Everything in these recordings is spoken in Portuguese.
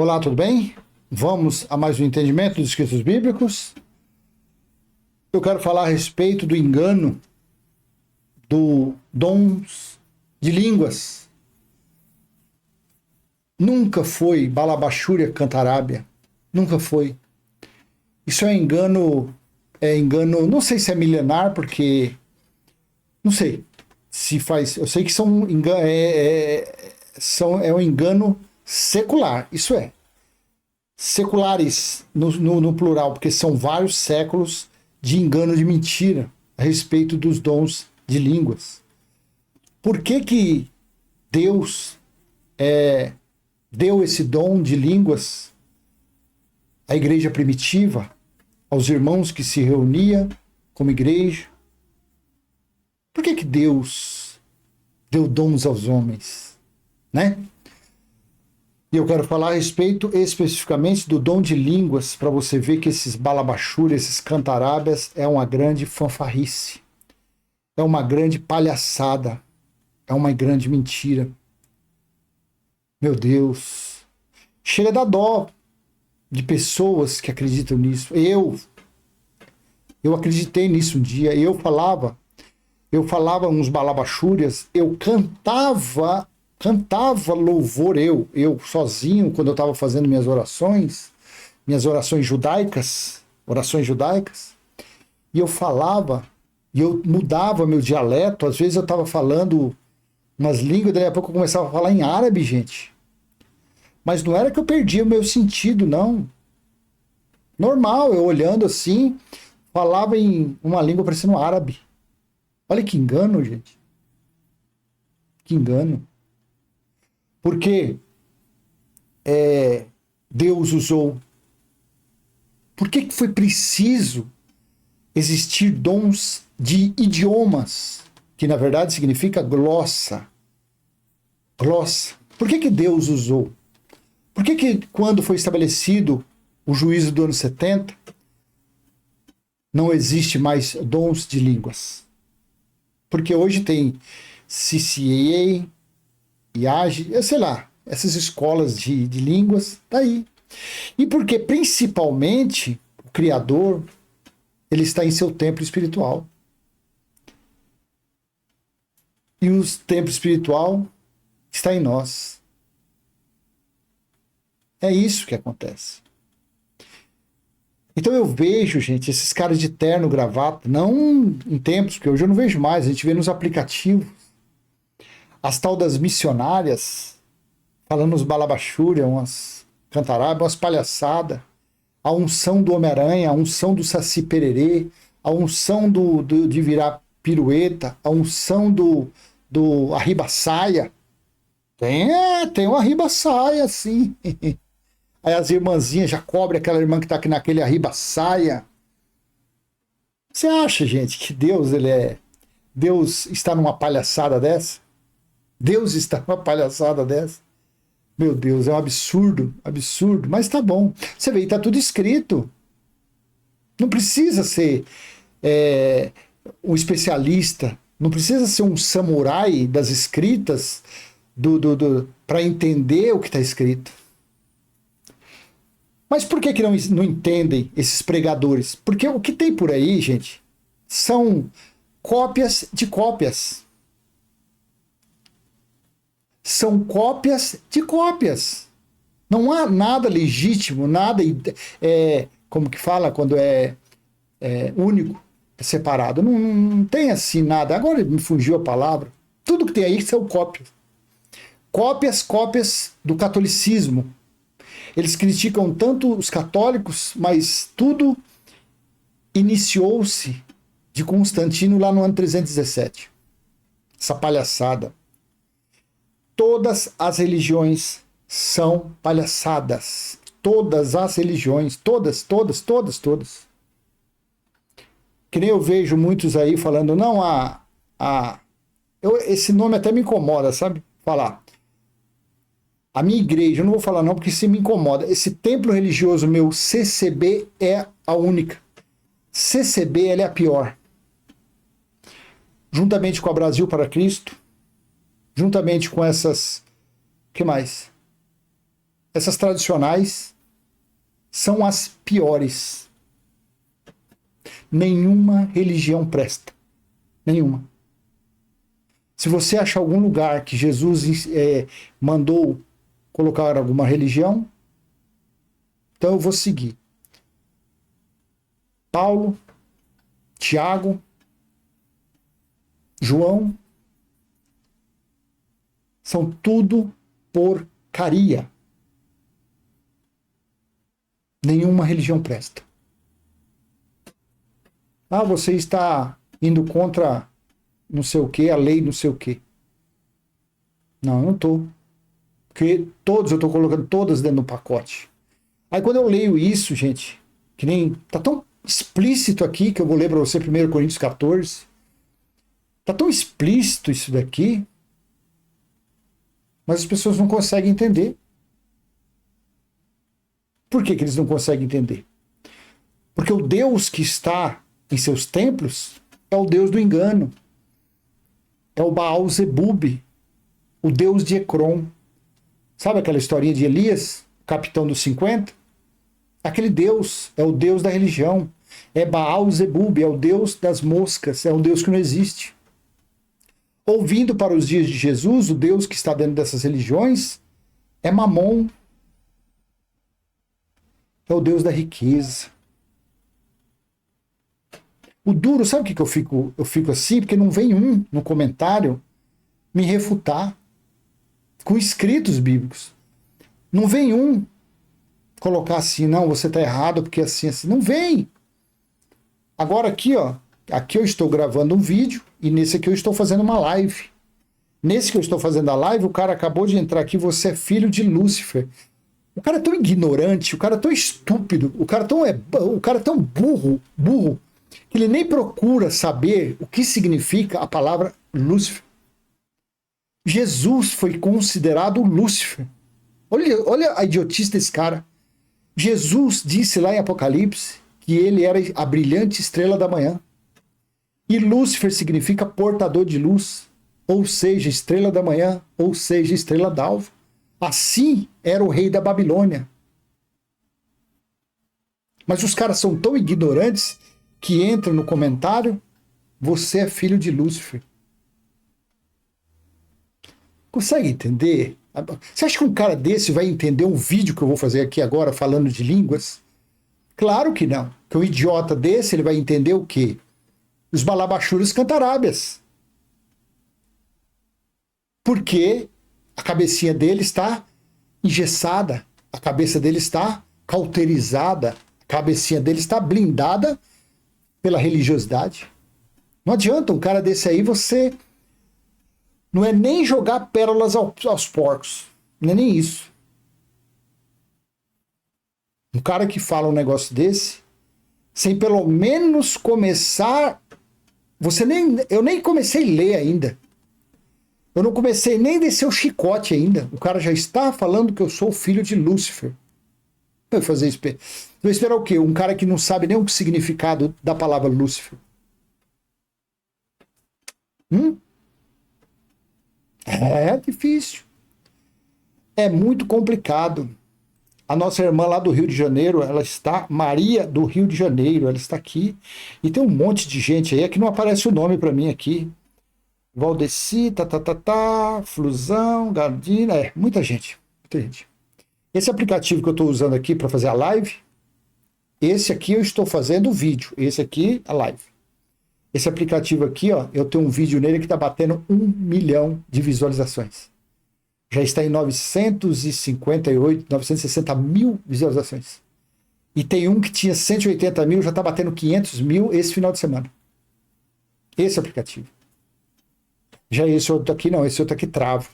Olá, tudo bem? Vamos a mais um entendimento dos escritos bíblicos. Eu quero falar a respeito do engano do dons de línguas. Nunca foi balabachúria cantarábia. Nunca foi. Isso é engano, não sei se é milenar, porque não sei se faz. Eu sei que é um engano secular. Isso é. Seculares no plural, porque são vários séculos de engano, de mentira a respeito dos dons de línguas. Por que Deus deu esse dom de línguas à igreja primitiva, aos irmãos que se reuniam como igreja? Por que Deus deu dons aos homens, né? E eu quero falar a respeito especificamente do dom de línguas, para você ver que esses balabachúrias, esses cantarábias, é uma grande fanfarrice, é uma grande palhaçada, é uma grande mentira. Meu Deus, chega a dar dó de pessoas que acreditam nisso. Eu acreditei nisso um dia, eu falava uns balabachúrias, eu cantava louvor, eu sozinho, quando eu estava fazendo minhas orações judaicas, e eu falava, e eu mudava meu dialeto, às vezes eu estava falando umas línguas, daí a pouco eu começava a falar em árabe, gente. Mas não era que eu perdia o meu sentido, não. Normal, eu olhando assim, falava em uma língua parecendo árabe. Olha que engano, gente. Que engano. Porque Deus usou. Por que foi preciso existir dons de idiomas, que na verdade significa glossa? Glossa. Por que Deus usou? Por que quando foi estabelecido o juízo do ano 70, não existe mais dons de línguas? Porque hoje tem CCAA, IAGE, sei lá, essas escolas de línguas, tá aí. E porque, principalmente, o Criador, ele está em seu templo espiritual. E o templo espiritual está em nós. É isso que acontece. Então eu vejo, gente, esses caras de terno, gravata, não em tempos, porque hoje eu não vejo mais, a gente vê nos aplicativos. As tal das missionárias, falando uns balabachúria, umas cantarábias, umas palhaçadas. A unção do Homem-Aranha, a unção do Saci Pererê, a unção de virar pirueta, a unção do Arriba-Saia. Tem uma Arriba-Saia, sim. Aí as irmãzinhas já cobrem aquela irmã que está aqui naquele Arriba-Saia. Você acha, gente, que Deus está numa palhaçada dessa? Deus está numa palhaçada dessa? Meu Deus, é um absurdo, absurdo, mas tá bom. Você vê, tá tudo escrito. Não precisa ser um especialista, não precisa ser um samurai das escritas para entender o que está escrito. Mas por que não entendem esses pregadores? Porque o que tem por aí, gente, são cópias de cópias. São cópias de cópias. Não há nada legítimo, nada, como que fala quando é único, é separado. Não tem assim nada. Agora me fugiu a palavra. Tudo que tem aí são cópias. Cópias do catolicismo. Eles criticam tanto os católicos, mas tudo iniciou-se de Constantino lá no ano 317. Essa palhaçada. Todas as religiões são palhaçadas. Todas as religiões. Todas. Que nem eu vejo muitos aí falando, não, esse nome até me incomoda, sabe? Falar. A minha igreja, eu não vou falar não, porque isso me incomoda. Esse templo religioso meu, CCB, é a única. CCB, ela é a pior. Juntamente com a Brasil para Cristo, juntamente com essas... O que mais? essas tradicionais são as piores. Nenhuma religião presta. Nenhuma. Se você achar algum lugar que Jesus mandou colocar alguma religião, então eu vou seguir. Paulo, Tiago, João, são tudo porcaria. Nenhuma religião presta. Ah, você está indo contra não sei o que, a lei não sei o que. Não, eu não estou. Porque todos, eu estou colocando todas dentro do pacote. Aí quando eu leio isso, gente, que nem... Tá tão explícito aqui, que eu vou ler para você 1 Coríntios 14. Tá tão explícito isso daqui, mas as pessoas não conseguem entender. Por que eles não conseguem entender? Porque o Deus que está em seus templos é o Deus do engano. É o Baal-Zebub, o Deus de Ecrom. Sabe aquela historinha de Elias, capitão dos 50? Aquele Deus é o Deus da religião. É Baal-Zebub, é o Deus das moscas, é um Deus que não existe. Ouvindo para os dias de Jesus, o Deus que está dentro dessas religiões é Mamon. É o Deus da riqueza. O duro, sabe o que eu fico assim? Porque não vem um no comentário me refutar com escritos bíblicos. Não vem um colocar assim, não, você está errado porque assim. Não vem. Agora aqui, ó, aqui eu estou gravando um vídeo e nesse aqui eu estou fazendo uma live. Nesse que eu estou fazendo a live, o cara acabou de entrar aqui, você é filho de Lúcifer. O cara é tão ignorante, o cara é tão estúpido, o cara é tão burro, que ele nem procura saber o que significa a palavra Lúcifer. Jesus foi considerado Lúcifer. Olha a idiotice desse cara. Jesus disse lá em Apocalipse que ele era a brilhante estrela da manhã. E Lúcifer significa portador de luz, ou seja, estrela da manhã, ou seja, estrela d'alva. Assim era o rei da Babilônia. Mas os caras são tão ignorantes que entram no comentário, você é filho de Lúcifer. Consegue entender? Você acha que um cara desse vai entender um vídeo que eu vou fazer aqui agora falando de línguas? Claro que não. Que um idiota desse, ele vai entender o quê? Os balabachuras cantarábias. Porque a cabecinha dele está engessada, a cabeça dele está cauterizada, a cabecinha dele está blindada pela religiosidade. Não adianta um cara desse aí, você não é nem jogar pérolas aos porcos, não é nem isso. Um cara que fala um negócio desse, sem pelo menos começar, eu nem comecei a ler ainda. Eu não comecei nem a descer o chicote ainda. O cara já está falando que eu sou filho de Lúcifer. Vai fazer isso. Vai esperar o quê? Um cara que não sabe nem o significado da palavra Lúcifer. É difícil. É muito complicado. A nossa irmã lá do Rio de Janeiro, ela está, Maria do Rio de Janeiro, ela está aqui. E tem um monte de gente aí, é que não aparece o nome para mim aqui. Valdeci, Flusão, Gardina, muita gente, muita gente. Esse aplicativo que eu estou usando aqui para fazer a live, esse aqui eu estou fazendo o vídeo, esse aqui a live. Esse aplicativo aqui, ó, eu tenho um vídeo nele que está batendo 1 milhão de visualizações. Já está em 958, 960 mil visualizações. E tem um que tinha 180 mil, já está batendo 500 mil esse final de semana. Esse aplicativo. Já esse outro aqui não, esse outro aqui trava.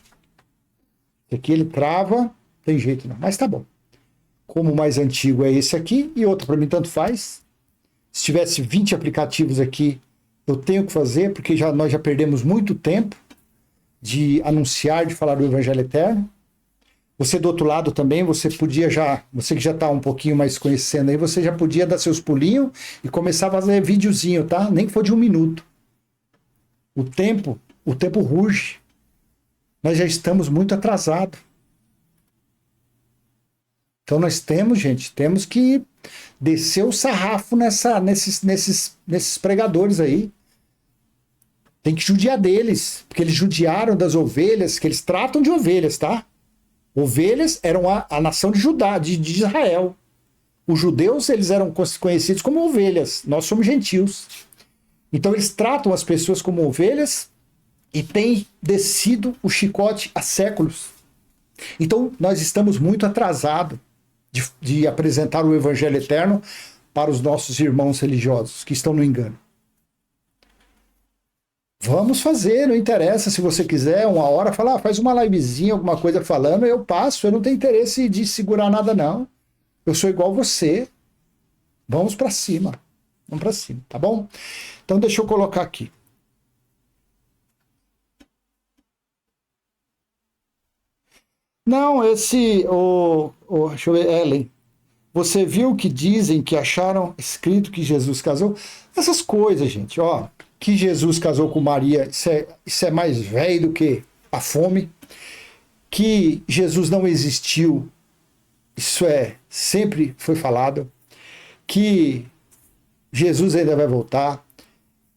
Esse aqui ele trava, tem jeito não, mas tá bom. Como o mais antigo é esse aqui, e outro para mim tanto faz. Se tivesse 20 aplicativos aqui, eu tenho que fazer, porque nós já perdemos muito tempo de anunciar, de falar do Evangelho Eterno. Você do outro lado também, você que já está um pouquinho mais conhecendo aí, você já podia dar seus pulinhos e começar a fazer videozinho, tá? Nem que for de 1 minuto. O tempo ruge. Nós já estamos muito atrasados. Então nós temos, gente, temos que descer o sarrafo nesses pregadores aí. Tem que judiar deles, porque eles judiaram das ovelhas, que eles tratam de ovelhas, tá? Ovelhas eram a nação de Judá, de Israel. Os judeus, eles eram conhecidos como ovelhas. Nós somos gentios. Então eles tratam as pessoas como ovelhas e tem descido o chicote há séculos. Então nós estamos muito atrasados de apresentar o evangelho eterno para os nossos irmãos religiosos que estão no engano. Vamos fazer, não interessa. Se você quiser, uma hora, falar, faz uma livezinha, alguma coisa falando, eu passo. Eu não tenho interesse de segurar nada, não. Eu sou igual você. Vamos para cima. Vamos para cima, tá bom? Então deixa eu colocar aqui. Não, deixa eu ver, Ellen. Você viu que dizem que acharam escrito que Jesus casou? Essas coisas, gente, ó. Que Jesus casou com Maria, isso é mais velho do que a fome. Que Jesus não existiu, isso sempre foi falado. Que Jesus ainda vai voltar.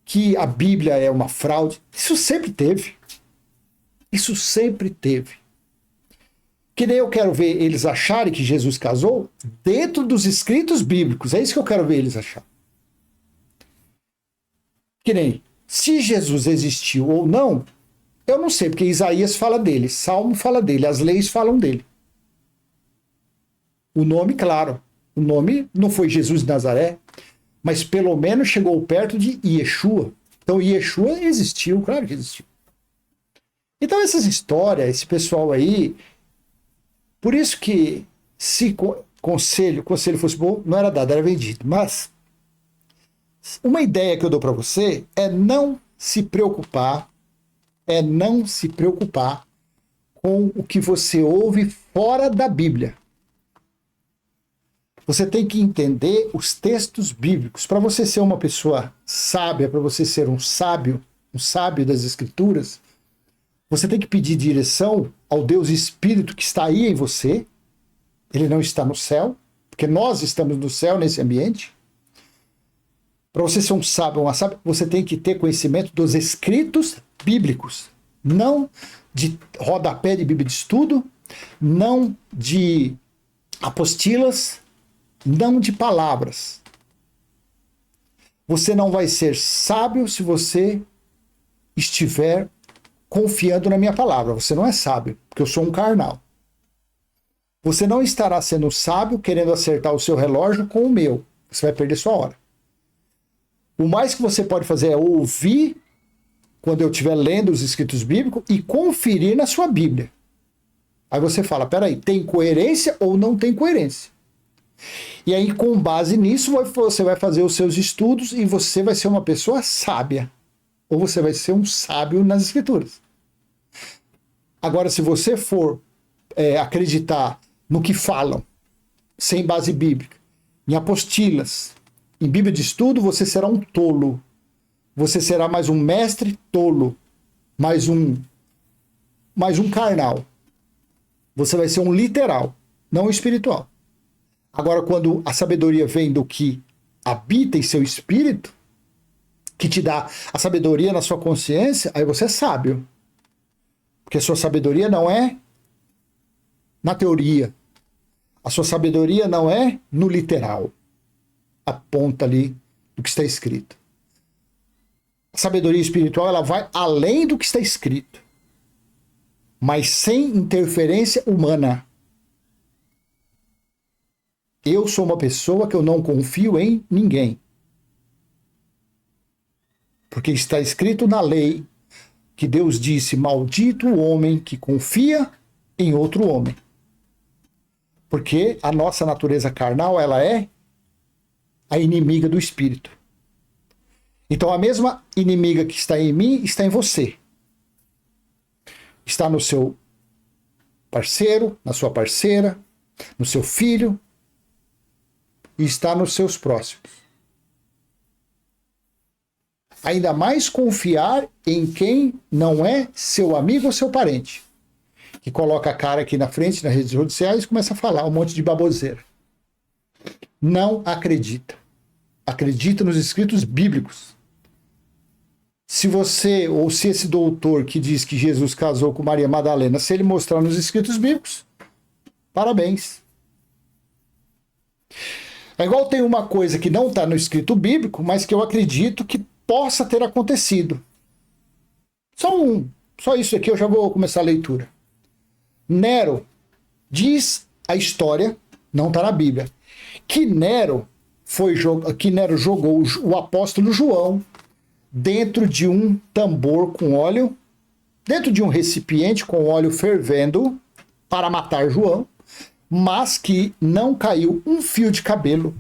Que a Bíblia é uma fraude. Isso sempre teve. Isso sempre teve. Que nem eu quero ver eles acharem que Jesus casou dentro dos escritos bíblicos. É isso que eu quero ver eles acharem. Que nem, se Jesus existiu ou não, eu não sei, porque Isaías fala dele, Salmo fala dele, as leis falam dele. O nome, claro, o nome não foi Jesus de Nazaré, mas pelo menos chegou perto de Yeshua. Então Yeshua existiu, claro que existiu. Então essas histórias, esse pessoal aí, por isso que se conselho fosse bom, não era dado, era vendido. Mas uma ideia que eu dou para você é não se preocupar com o que você ouve fora da Bíblia. Você tem que entender os textos bíblicos. Para você ser uma pessoa sábia, para você ser um sábio das Escrituras, você tem que pedir direção ao Deus Espírito que está aí em você. Ele não está no céu, porque nós estamos no céu nesse ambiente. Para você ser um sábio, uma sábia, você tem que ter conhecimento dos escritos bíblicos, não de rodapé de Bíblia de estudo, não de apostilas, não de palavras. Você não vai ser sábio se você estiver confiando na minha palavra. Você não é sábio, porque eu sou um carnal. Você não estará sendo sábio querendo acertar o seu relógio com o meu. Você vai perder sua hora. O mais que você pode fazer é ouvir quando eu estiver lendo os escritos bíblicos e conferir na sua Bíblia. Aí você fala, peraí, tem coerência ou não tem coerência? E aí, com base nisso, você vai fazer os seus estudos e você vai ser uma pessoa sábia. Ou você vai ser um sábio nas escrituras. Agora, se você for acreditar no que falam, sem base bíblica, em apostilas, em Bíblia de estudo, você será um tolo. Você será mais um mestre tolo. Mais um carnal. Você vai ser um literal, não um espiritual. Agora, quando a sabedoria vem do que habita em seu espírito, que te dá a sabedoria na sua consciência, aí você é sábio. Porque a sua sabedoria não é na teoria. A sua sabedoria não é no literal. A ponta ali do que está escrito. A sabedoria espiritual, ela vai além do que está escrito, mas sem interferência humana. Eu sou uma pessoa que eu não confio em ninguém. Porque está escrito na lei que Deus disse, maldito o homem que confia em outro homem. Porque a nossa natureza carnal, ela é a inimiga do espírito. Então a mesma inimiga que está em mim, está em você. Está no seu parceiro, na sua parceira, no seu filho, e está nos seus próximos. Ainda mais confiar em quem não é seu amigo ou seu parente. que coloca a cara aqui na frente, nas redes judiciais, e começa a falar um monte de baboseira. Não acredita. Acredita nos escritos bíblicos. Se você, ou se esse doutor que diz que Jesus casou com Maria Madalena, se ele mostrar nos escritos bíblicos, parabéns. É igual tem uma coisa que não está no escrito bíblico, mas que eu acredito que possa ter acontecido. Só isso aqui, eu já vou começar a leitura. Nero, diz a história, não está na Bíblia, que Nero jogou o apóstolo João dentro de um tambor com óleo, dentro de um recipiente com óleo fervendo para matar João, mas que não caiu um fio de cabelo.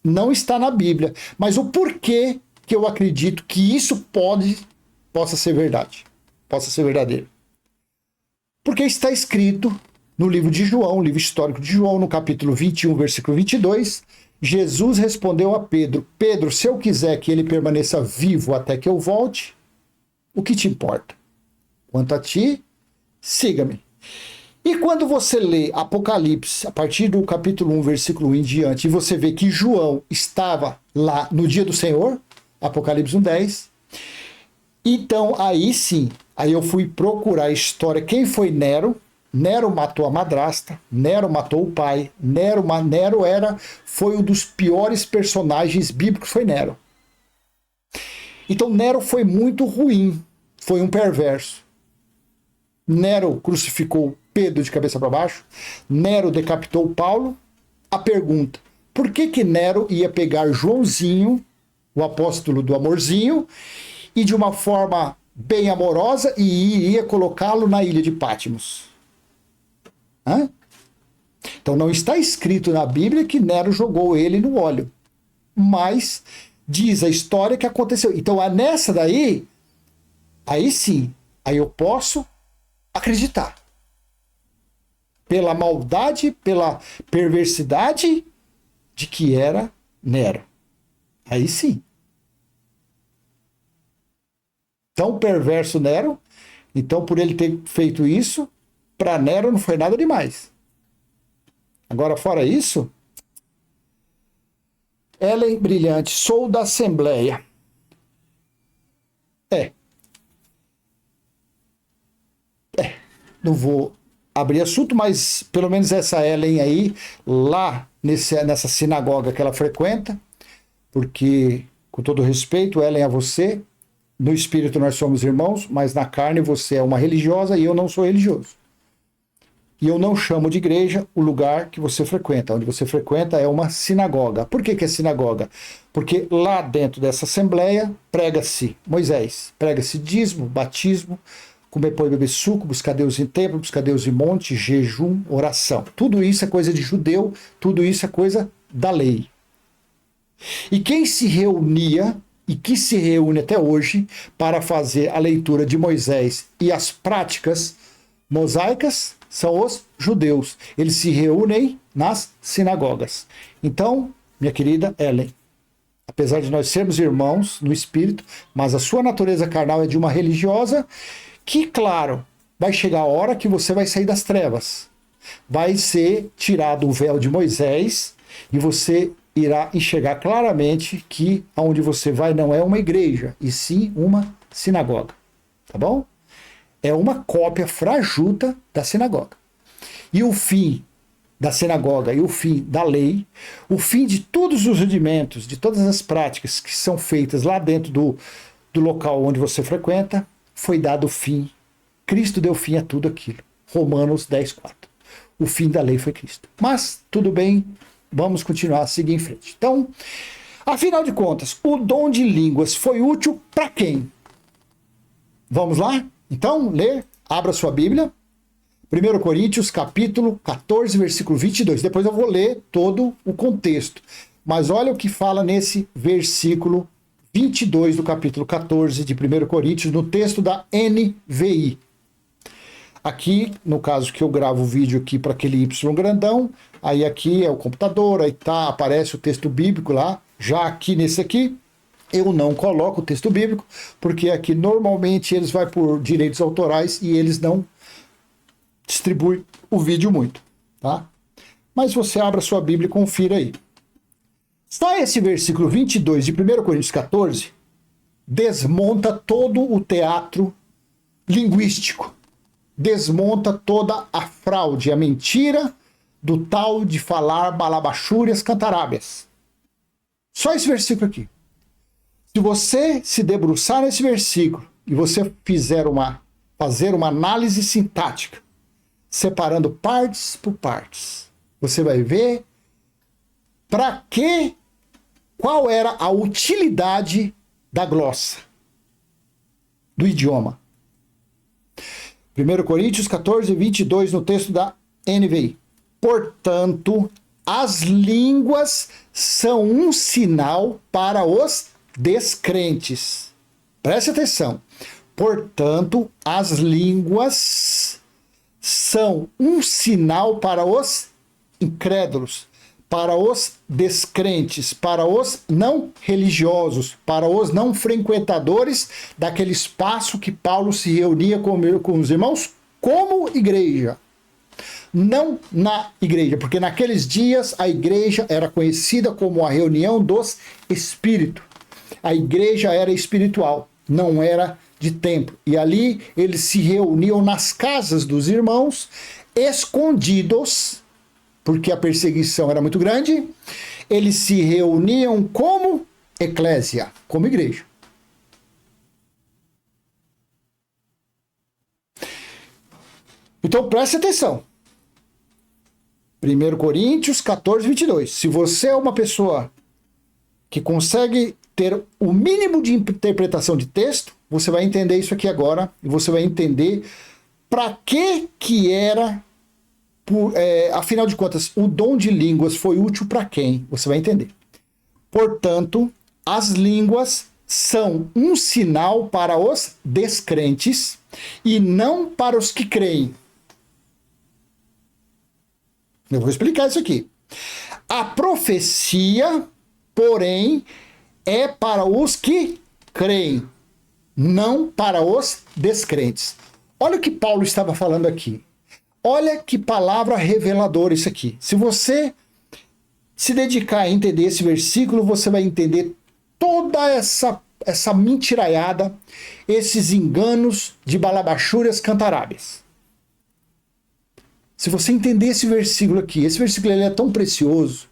Não está na Bíblia. Mas o porquê que eu acredito que isso possa ser verdade, possa ser verdadeiro? Porque está escrito no livro de João, livro histórico de João, no capítulo 21, versículo 22, Jesus respondeu a Pedro: Pedro, se eu quiser que ele permaneça vivo até que eu volte, o que te importa? Quanto a ti, siga-me. E quando você lê Apocalipse, a partir do capítulo 1, versículo 1 em diante, e você vê que João estava lá no dia do Senhor, Apocalipse 1:10, então aí sim, aí eu fui procurar a história, quem foi Nero. Nero matou a madrasta, Nero matou o pai, Nero foi um dos piores personagens bíblicos, foi Nero. Então Nero foi muito ruim, foi um perverso. Nero crucificou Pedro de cabeça para baixo, Nero decapitou Paulo. A pergunta, por que Nero ia pegar Joãozinho, o apóstolo do amorzinho, e de uma forma bem amorosa e ia colocá-lo na ilha de Patmos? Hã? Então não está escrito na Bíblia que Nero jogou ele no óleo, mas diz a história que aconteceu. Então nessa daí, aí sim, aí eu posso acreditar. Pela maldade, pela perversidade de que era Nero. Aí sim. Tão perverso Nero, então por ele ter feito isso, para Nero não foi nada demais. Agora, fora isso, Ellen Brilhante, sou da Assembleia. Não vou abrir assunto, mas pelo menos essa Ellen aí, lá nessa sinagoga que ela frequenta, porque, com todo respeito, Ellen, a você, no espírito nós somos irmãos, mas na carne você é uma religiosa e eu não sou religioso. E eu não chamo de igreja o lugar que você frequenta. Onde você frequenta é uma sinagoga. Por que é sinagoga? Porque lá dentro dessa assembleia prega-se Moisés, prega-se dízimo, batismo, comer pão e beber suco, buscar Deus em templo, buscar Deus em monte, jejum, oração. Tudo isso é coisa de judeu, tudo isso é coisa da lei. E quem se reunia, e que se reúne até hoje, para fazer a leitura de Moisés e as práticas mosaicas, são os judeus. Eles se reúnem nas sinagogas. Então, minha querida Ellen, apesar de nós sermos irmãos no espírito, mas a sua natureza carnal é de uma religiosa, que, claro, vai chegar a hora que você vai sair das trevas. Vai ser tirado o véu de Moisés e você irá enxergar claramente que aonde você vai não é uma igreja, e sim uma sinagoga. Tá bom? É uma cópia frajuta da sinagoga. E o fim da sinagoga e o fim da lei, o fim de todos os rudimentos, de todas as práticas que são feitas lá dentro do local onde você frequenta, foi dado o fim. Cristo deu fim a tudo aquilo. Romanos 10:4. O fim da lei foi Cristo. Mas, tudo bem, vamos continuar a seguir em frente. Então, afinal de contas, o dom de línguas foi útil para quem? Vamos lá? Então, ler, abra sua Bíblia, 1 Coríntios, capítulo 14, versículo 22. Depois eu vou ler todo o contexto. Mas olha o que fala nesse versículo 22 do capítulo 14 de 1 Coríntios, no texto da NVI. Aqui, no caso que eu gravo o vídeo aqui para aquele Y grandão, aí aqui é o computador, aí aparece o texto bíblico lá. Já aqui nesse aqui, eu não coloco o texto bíblico, porque aqui normalmente eles vão por direitos autorais e eles não distribui o vídeo muito, tá? Mas você abra sua Bíblia e confira aí. Só esse versículo 22 de 1 Coríntios 14 desmonta todo o teatro linguístico. Desmonta toda a fraude, a mentira do tal de falar balabachúrias cantarábias. Só esse versículo aqui. Se você se debruçar nesse versículo e você fazer uma análise sintática, separando partes por partes, você vai ver qual era a utilidade da glossa, do idioma. 1 Coríntios 14, 22, no texto da NVI. Portanto, as línguas são um sinal para os descrentes. Preste atenção. Portanto, as línguas são um sinal para os incrédulos, para os descrentes, para os não religiosos, para os não frequentadores daquele espaço que Paulo se reunia com os irmãos como igreja. Não na igreja, porque naqueles dias a igreja era conhecida como a reunião dos espíritos. A igreja era espiritual, não era de templo. E ali eles se reuniam nas casas dos irmãos, escondidos, porque a perseguição era muito grande. Eles se reuniam como eclésia, como igreja. Então preste atenção. 1 Coríntios 14, 22. Se você é uma pessoa que consegue ter o mínimo de interpretação de texto, você vai entender isso aqui agora e você vai entender para que era, afinal de contas, o dom de línguas foi útil para quem? Você vai entender. Portanto, as línguas são um sinal para os descrentes e não para os que creem. Eu vou explicar isso aqui. A profecia, porém, é para os que creem, não para os descrentes. Olha o que Paulo estava falando aqui. Olha que palavra reveladora isso aqui. Se você se dedicar a entender esse versículo, você vai entender toda essa mentiraiada, esses enganos de balabachúrias cantarábias. Se você entender esse versículo aqui, esse versículo ele é tão precioso.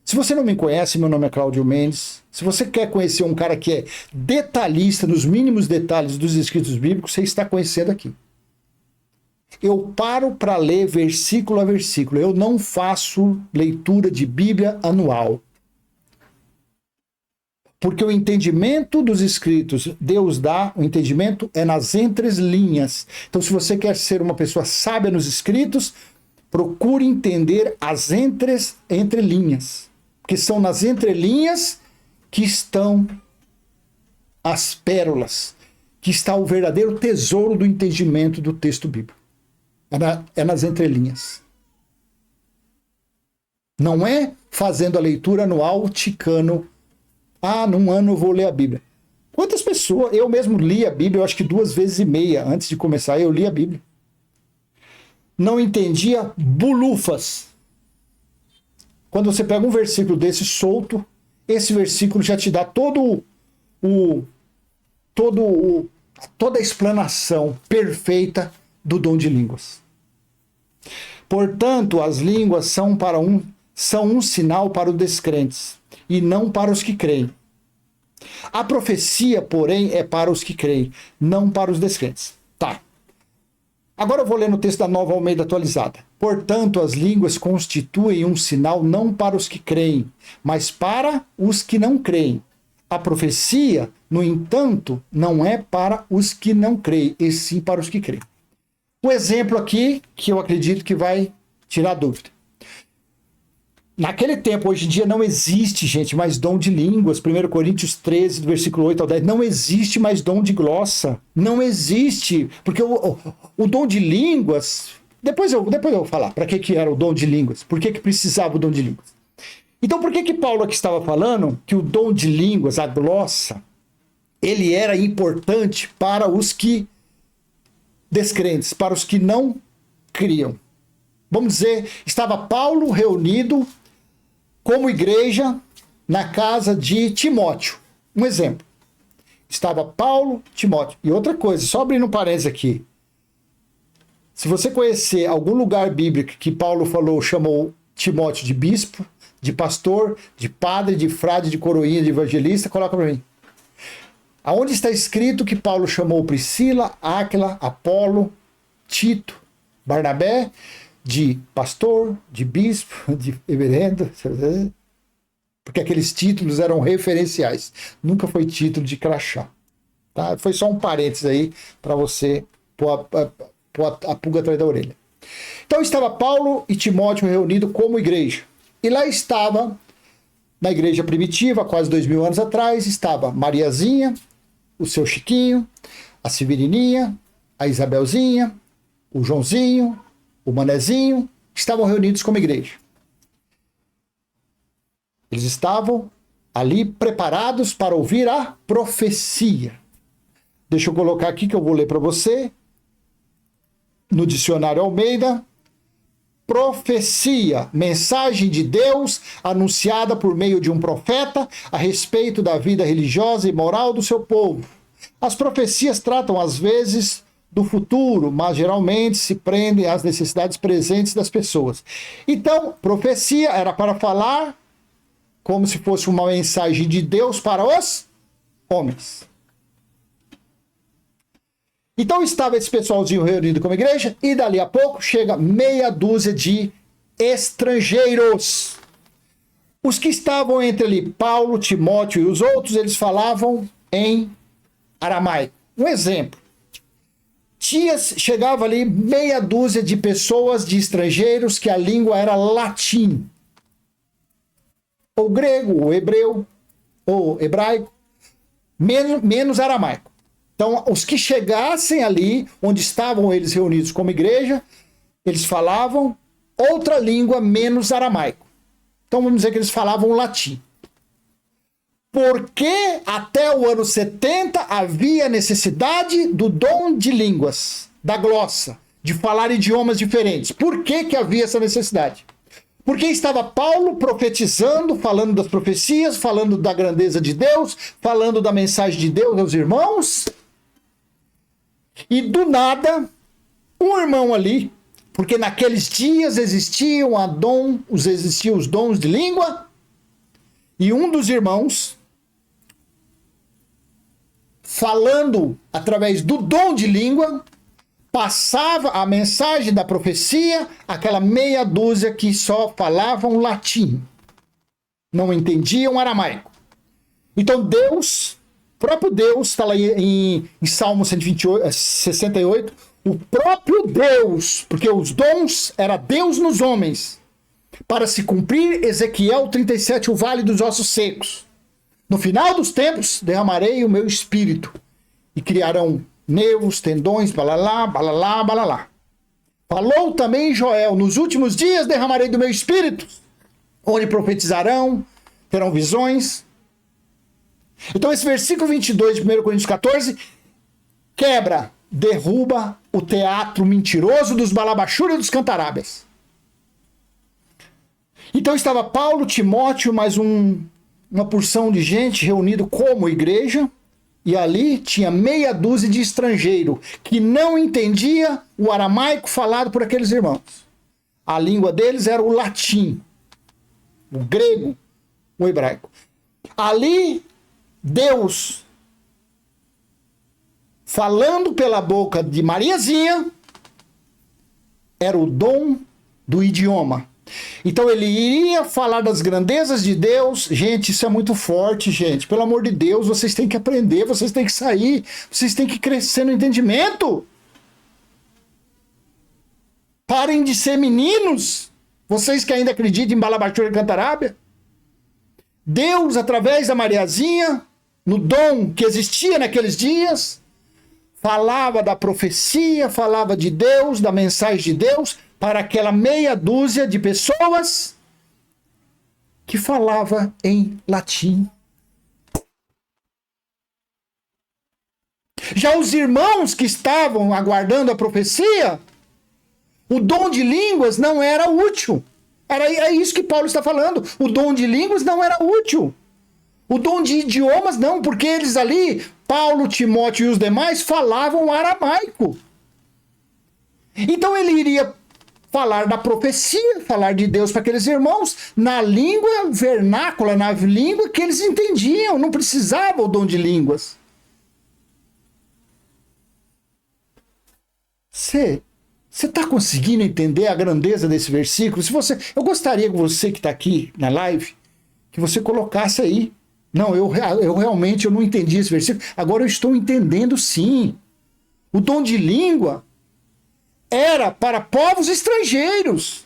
Se você não me conhece, meu nome é Cláudio Mendes. Se você quer conhecer um cara que é detalhista nos mínimos detalhes dos escritos bíblicos, você está conhecendo aqui. Eu paro para ler versículo a versículo. Eu não faço leitura de Bíblia anual. Porque o entendimento dos escritos, Deus dá, o entendimento é nas entrelinhas. Então, se você quer ser uma pessoa sábia nos escritos, procure entender as entrelinhas. Porque são nas entrelinhas que estão as pérolas, que está o verdadeiro tesouro do entendimento do texto bíblico. É nas entrelinhas. Não é fazendo a leitura anual ticano. Num ano eu vou ler a Bíblia. Quantas pessoas... Eu mesmo li a Bíblia, eu acho que 2,5 vezes antes de começar, eu li a Bíblia. Não entendia bulufas. Quando você pega um versículo desse solto, esse versículo já te dá toda a explanação perfeita do dom de línguas. Portanto, as línguas são um sinal para os descrentes e não para os que creem. A profecia, porém, é para os que creem, não para os descrentes. Tá. Agora eu vou ler no texto da Nova Almeida Atualizada. Portanto, as línguas constituem um sinal não para os que creem, mas para os que não creem. A profecia, no entanto, não é para os que não creem, e sim para os que creem. O exemplo aqui, que eu acredito que vai tirar dúvida. Naquele tempo, hoje em dia, não existe, gente, mais dom de línguas. 1 Coríntios 13, do versículo 8 ao 10. Não existe mais dom de glossa. Não existe. Porque o dom de línguas... Depois eu vou falar para que era o dom de línguas. Por que precisava o dom de línguas. Então, por que Paulo aqui estava falando que o dom de línguas, a glossa, ele era importante para os que descrentes, para os que não criam. Vamos dizer, estava Paulo reunido como igreja na casa de Timóteo. Um exemplo. Estava Paulo, Timóteo. E outra coisa, só abrindo um parênteses aqui. Se você conhecer algum lugar bíblico que Paulo chamou Timóteo de bispo, de pastor, de padre, de frade, de coroinha, de evangelista, coloca para mim. Aonde está escrito que Paulo chamou Priscila, Áquila, Apolo, Tito, Barnabé, de pastor, de bispo, de reverendo, porque aqueles títulos eram referenciais. Nunca foi título de crachá. Tá? Foi só um parênteses aí para você pôr a pulga atrás da orelha. Então estava Paulo e Timóteo reunidos como igreja. E lá estava, na igreja primitiva, quase 2000 anos atrás, estava Mariazinha, o seu Chiquinho, a Severininha, a Isabelzinha, o Joãozinho, o Manezinho, estavam reunidos como igreja. Eles estavam ali preparados para ouvir a profecia. Deixa eu colocar aqui que eu vou ler para você. No dicionário Almeida, profecia, mensagem de Deus anunciada por meio de um profeta a respeito da vida religiosa e moral do seu povo. As profecias tratam às vezes do futuro, mas geralmente se prendem às necessidades presentes das pessoas. Então, profecia era para falar como se fosse uma mensagem de Deus para os homens. Então estava esse pessoalzinho reunido como igreja, e dali a pouco chega meia dúzia de estrangeiros. Os que estavam entre ali, Paulo, Timóteo e os outros, eles falavam em aramaico. Um exemplo. Chegava ali meia dúzia de pessoas, de estrangeiros, que a língua era latim. Ou grego, ou hebreu, ou hebraico, menos aramaico. Então, os que chegassem ali, onde estavam eles reunidos como igreja, eles falavam outra língua menos aramaico. Então, vamos dizer que eles falavam latim. Porque até o ano 70 havia necessidade do dom de línguas, da glossa, de falar idiomas diferentes. Por que havia essa necessidade? Porque estava Paulo profetizando, falando das profecias, falando da grandeza de Deus, falando da mensagem de Deus aos irmãos. E do nada, um irmão ali, porque naqueles dias existiam os dons de língua, e um dos irmãos, falando através do dom de língua, passava a mensagem da profecia àquela meia dúzia que só falavam latim, não entendiam aramaico. Então Deus, próprio Deus, está lá em Salmo 68, o próprio Deus, porque os dons era Deus nos homens, para se cumprir Ezequiel 37, o vale dos ossos secos. No final dos tempos, derramarei o meu espírito, e criarão nervos, tendões, balalá, balalá, balalá. Falou também Joel, nos últimos dias derramarei do meu espírito, onde profetizarão, terão visões. Então esse versículo 22 de 1 Coríntios 14 quebra, derruba o teatro mentiroso dos balabachúrios e dos cantarábias. Então estava Paulo, Timóteo, mais uma porção de gente reunido como igreja, e ali tinha meia dúzia de estrangeiro que não entendia o aramaico falado por aqueles irmãos. A língua deles era o latim, o grego, o hebraico. Ali, Deus, falando pela boca de Mariazinha, era o dom do idioma. Então ele iria falar das grandezas de Deus. Gente, isso é muito forte, gente. Pelo amor de Deus, vocês têm que aprender, vocês têm que sair, vocês têm que crescer no entendimento. Parem de ser meninos, vocês que ainda acreditam em balabachúria e cantarábia. Deus, através da Mariazinha, no dom que existia naqueles dias, falava da profecia, falava de Deus, da mensagem de Deus, para aquela meia dúzia de pessoas que falava em latim. Já os irmãos que estavam aguardando a profecia, O dom de línguas não era útil. É isso que Paulo está falando. O dom de línguas não era útil. O dom de idiomas não, porque eles ali, Paulo, Timóteo e os demais, falavam aramaico. Então ele iria falar da profecia, falar de Deus para aqueles irmãos, na língua vernácula, na língua que eles entendiam, não precisava o dom de línguas. Você está conseguindo entender a grandeza desse versículo? Eu gostaria que você que está aqui na live, que você colocasse aí. Não, eu realmente não entendi esse versículo. Agora eu estou entendendo sim. O dom de língua era para povos estrangeiros.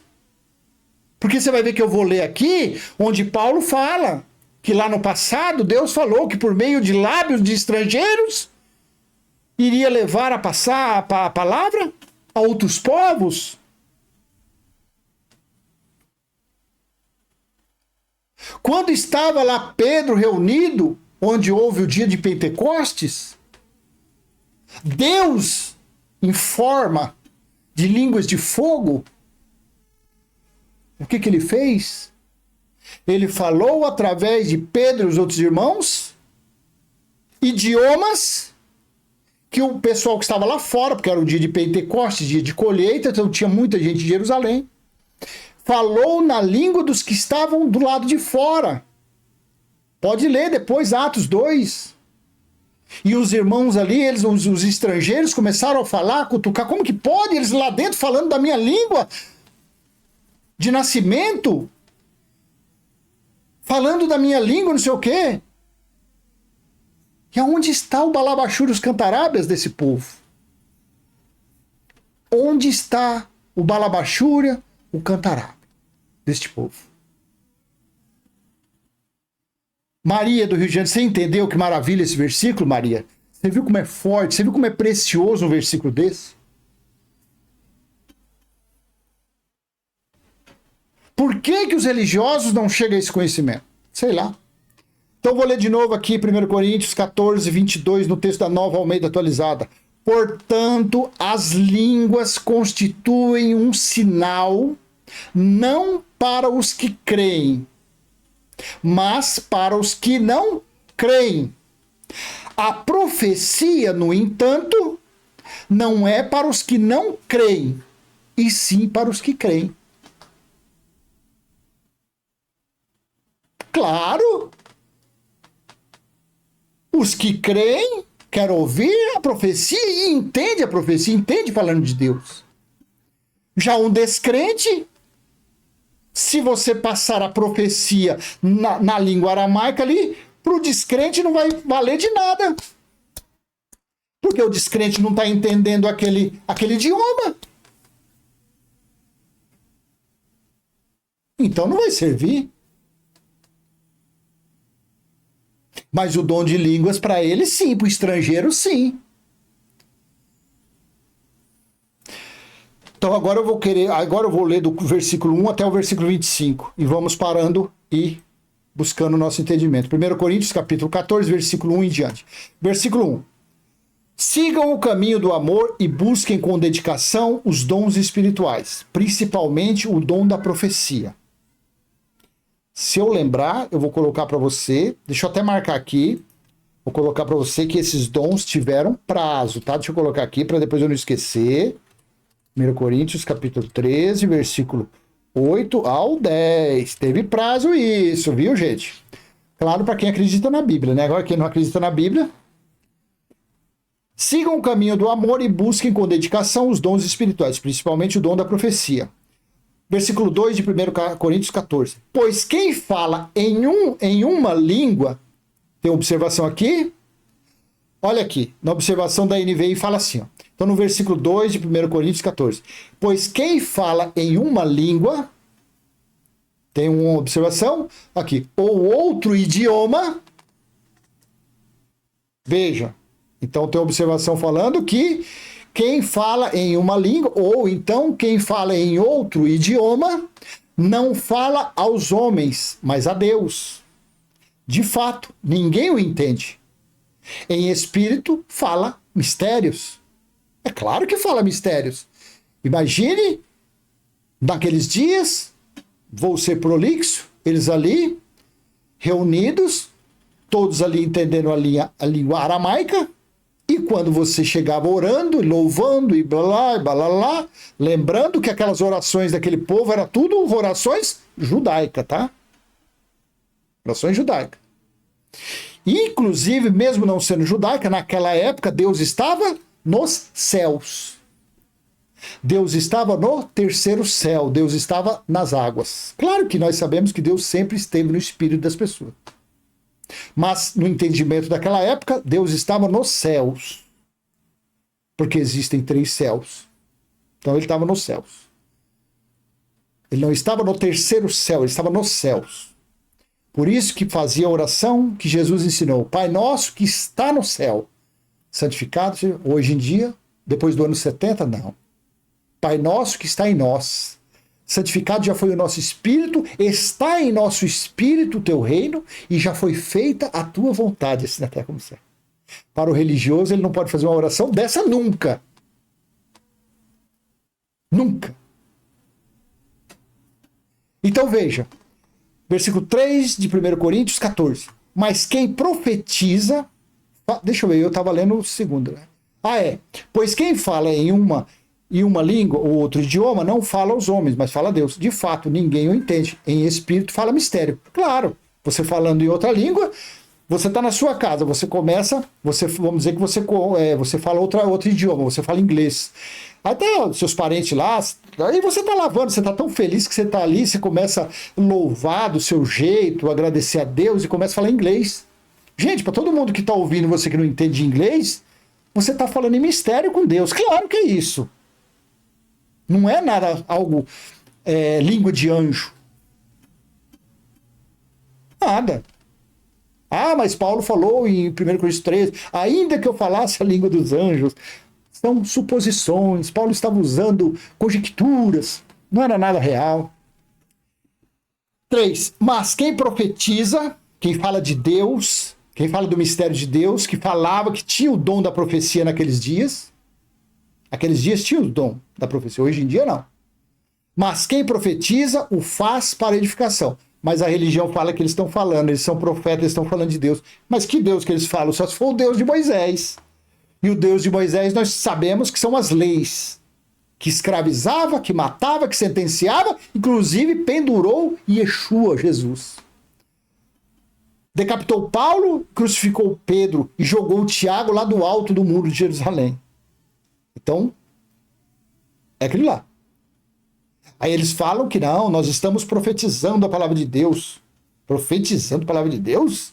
Porque você vai ver que eu vou ler aqui, onde Paulo fala que lá no passado Deus falou que por meio de lábios de estrangeiros iria levar a passar a palavra a outros povos. Quando estava lá Pedro reunido, onde houve o dia de Pentecostes, Deus, em forma de línguas de fogo, o que ele fez? Ele falou através de Pedro e os outros irmãos, idiomas que o pessoal que estava lá fora, porque era o dia de Pentecostes, dia de colheita, então tinha muita gente de Jerusalém, falou na língua dos que estavam do lado de fora. Pode ler depois Atos 2. E os irmãos ali, os estrangeiros, começaram a falar, a cutucar. Como que pode? Eles lá dentro falando da minha língua de nascimento, falando da minha língua, não sei o quê. E aonde está o balabachúrio, os cantarábias desse povo? Onde está o balabachúria, o cantarábia deste povo? Maria do Rio de Janeiro, você entendeu que maravilha esse versículo, Maria? Você viu como é forte? Você viu como é precioso um versículo desse? Por que os religiosos não chegam a esse conhecimento? Sei lá. Então vou ler de novo aqui 1 Coríntios 14, 22, no texto da Nova Almeida Atualizada. Portanto, as línguas constituem um sinal, não para os que creem, mas para os que não creem. A profecia, no entanto, não é para os que não creem, e sim para os que creem. Claro! Os que creem, querem ouvir a profecia e entende a profecia, entende falando de Deus. Já um descrente, se você passar a profecia na língua aramaica ali, para o descrente não vai valer de nada. Porque o descrente não está entendendo aquele idioma. Então não vai servir. Mas o dom de línguas para ele sim, para o estrangeiro sim. Então agora eu vou ler do versículo 1 até o versículo 25 e vamos parando e buscando o nosso entendimento. 1 Coríntios capítulo 14, versículo 1 em diante. Versículo 1. Sigam o caminho do amor e busquem com dedicação os dons espirituais, principalmente o dom da profecia. Se eu lembrar, eu vou colocar para você, deixa eu até marcar aqui, vou colocar para você que esses dons tiveram prazo, tá? Deixa eu colocar aqui para depois eu não esquecer. 1 Coríntios, capítulo 13, versículo 8 ao 10. Teve prazo isso, viu, gente? Claro, para quem acredita na Bíblia, né? Agora, quem não acredita na Bíblia, sigam o caminho do amor e busquem com dedicação os dons espirituais, principalmente o dom da profecia. Versículo 2 de 1 Coríntios 14. Pois quem fala em uma língua, tem observação aqui? Olha aqui, na observação da NVI fala assim, ó. Então no versículo 2 de 1 Coríntios 14. Pois quem fala em uma língua, tem uma observação aqui, ou outro idioma, veja, então tem observação falando que quem fala em uma língua, ou então quem fala em outro idioma, não fala aos homens, mas a Deus. De fato, ninguém o entende. Em espírito, fala mistérios. É claro que fala mistérios. Imagine Naqueles dias, vou ser prolixo, eles ali, reunidos, todos ali entendendo a língua aramaica, e quando você chegava orando, louvando, e blá, blá, blá, lembrando que aquelas orações daquele povo eram tudo orações judaicas, tá? Orações judaicas. Inclusive, mesmo não sendo judaica, naquela época, Deus estava nos céus. Deus estava no terceiro céu, Deus estava nas águas. Claro que nós sabemos que Deus sempre esteve no espírito das pessoas. Mas, no entendimento daquela época, Deus estava nos céus. Porque existem 3 céus. Então, ele estava nos céus. Ele não estava no terceiro céu, ele estava nos céus. Por isso que fazia a oração que Jesus ensinou. Pai nosso que está no céu. Santificado, hoje em dia, depois do ano 70, não. Pai nosso que está em nós. Santificado já foi o nosso espírito, está em nosso espírito o teu reino e já foi feita a tua vontade, assim na terra como céu. Para o religioso, ele não pode fazer uma oração dessa nunca. Nunca. Então veja, versículo 3 de 1 Coríntios 14. Mas quem profetiza... Deixa eu ver, eu estava lendo o segundo, né? Pois quem fala em uma língua ou outro idioma não fala aos homens, mas fala a Deus. De fato, ninguém o entende. Em espírito fala mistério. Claro, você falando em outra língua, você está na sua casa, você começa, vamos dizer que você fala outro idioma, você fala inglês. Até os seus parentes lá, aí você está lavando, você está tão feliz que você está ali, você começa a louvar do seu jeito, agradecer a Deus e começa a falar inglês. Gente, para todo mundo que está ouvindo, você que não entende inglês, você está falando em mistério com Deus. Claro que é isso. Não é nada algo língua de anjo. Nada. Mas Paulo falou em 1 Coríntios 13, ainda que eu falasse a língua dos anjos. São suposições. Paulo estava usando conjecturas. Não era nada real. 3. Mas quem profetiza, quem fala de Deus, quem fala do mistério de Deus, que falava que tinha o dom da profecia naqueles dias. Aqueles dias tinha o dom da profecia, hoje em dia não. Mas quem profetiza o faz para edificação. Mas a religião fala que eles estão falando, eles são profetas, eles estão falando de Deus. Mas que Deus que eles falam? Só se for o Deus de Moisés. E o Deus de Moisés nós sabemos que são as leis. Que escravizava, que matava, que sentenciava, inclusive pendurou Yeshua, Jesus. Decapitou Paulo, crucificou Pedro e jogou Tiago lá do alto do muro de Jerusalém. Então, é aquilo lá. Aí eles falam que não, nós estamos profetizando a palavra de Deus. Profetizando a palavra de Deus?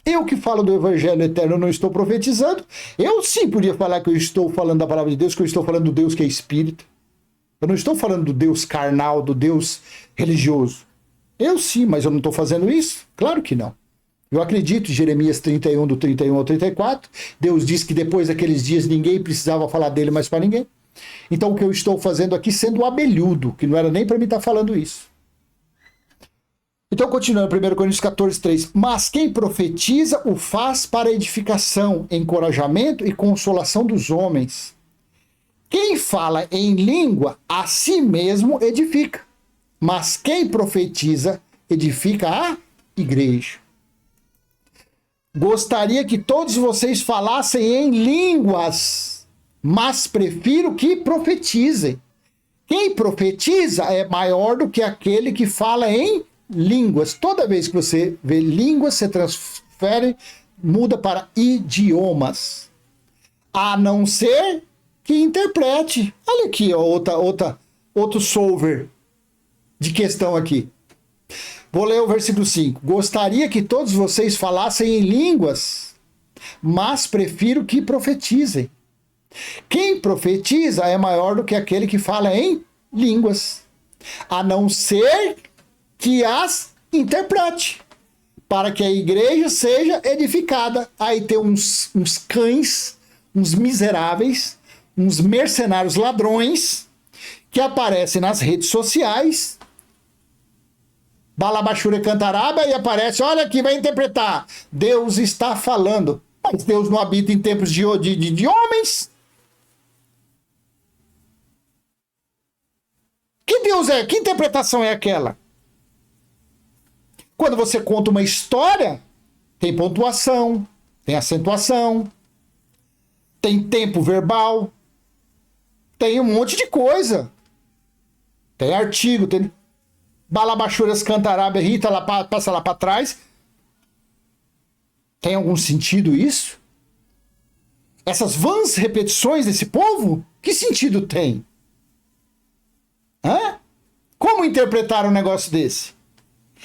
Eu que falo do Evangelho Eterno não estou profetizando. Eu sim podia falar que eu estou falando da palavra de Deus, que eu estou falando do Deus que é Espírito. Eu não estou falando do Deus carnal, do Deus religioso. Eu sim, mas eu não estou fazendo isso? Claro que não. Eu acredito em Jeremias 31, do 31 ao 34. Deus diz que depois daqueles dias ninguém precisava falar dele mais para ninguém. Então o que eu estou fazendo aqui sendo abelhudo, que não era nem para mim estar falando isso. Então continuando, 1 Coríntios 14, 3. Mas quem profetiza o faz para edificação, encorajamento e consolação dos homens. Quem fala em língua, a si mesmo edifica. Mas quem profetiza, edifica a igreja. Gostaria que todos vocês falassem em línguas, mas prefiro que profetizem. Quem profetiza é maior do que aquele que fala em línguas. Toda vez que você vê línguas, você transfere, muda para idiomas. A não ser que interprete. Olha aqui, ó, outro solver de questão aqui. Vou ler o versículo 5. Gostaria que todos vocês falassem em línguas, mas prefiro que profetizem. Quem profetiza é maior do que aquele que fala em línguas, a não ser que as interprete, para que a igreja seja edificada. Aí tem uns cães, uns miseráveis, uns mercenários ladrões, que aparecem nas redes sociais, balabachura cantaraba, e aparece, olha aqui, vai interpretar. Deus está falando. Mas Deus não habita em tempos de homens. Deus é? Que interpretação é aquela? Quando você conta uma história, tem pontuação, tem acentuação, tem tempo verbal, tem um monte de coisa. Tem artigo, tem balabachúrias, cantarábia, Rita, lá, passa lá para trás. Tem algum sentido isso? Essas vãs repetições desse povo, que sentido tem? Hã? Como interpretar um negócio desse?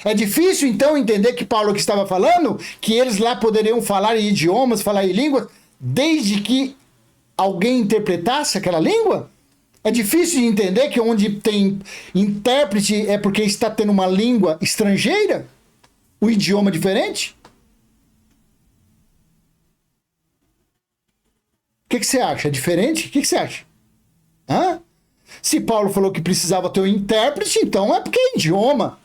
É difícil, então, entender que Paulo que estava falando, que eles lá poderiam falar em idiomas, falar em línguas, desde que alguém interpretasse aquela língua? É difícil de entender que onde tem intérprete é porque está tendo uma língua estrangeira? Um idioma diferente? O que você acha? É diferente? O que você acha? Hã? Se Paulo falou que precisava ter um intérprete, então é porque é idioma.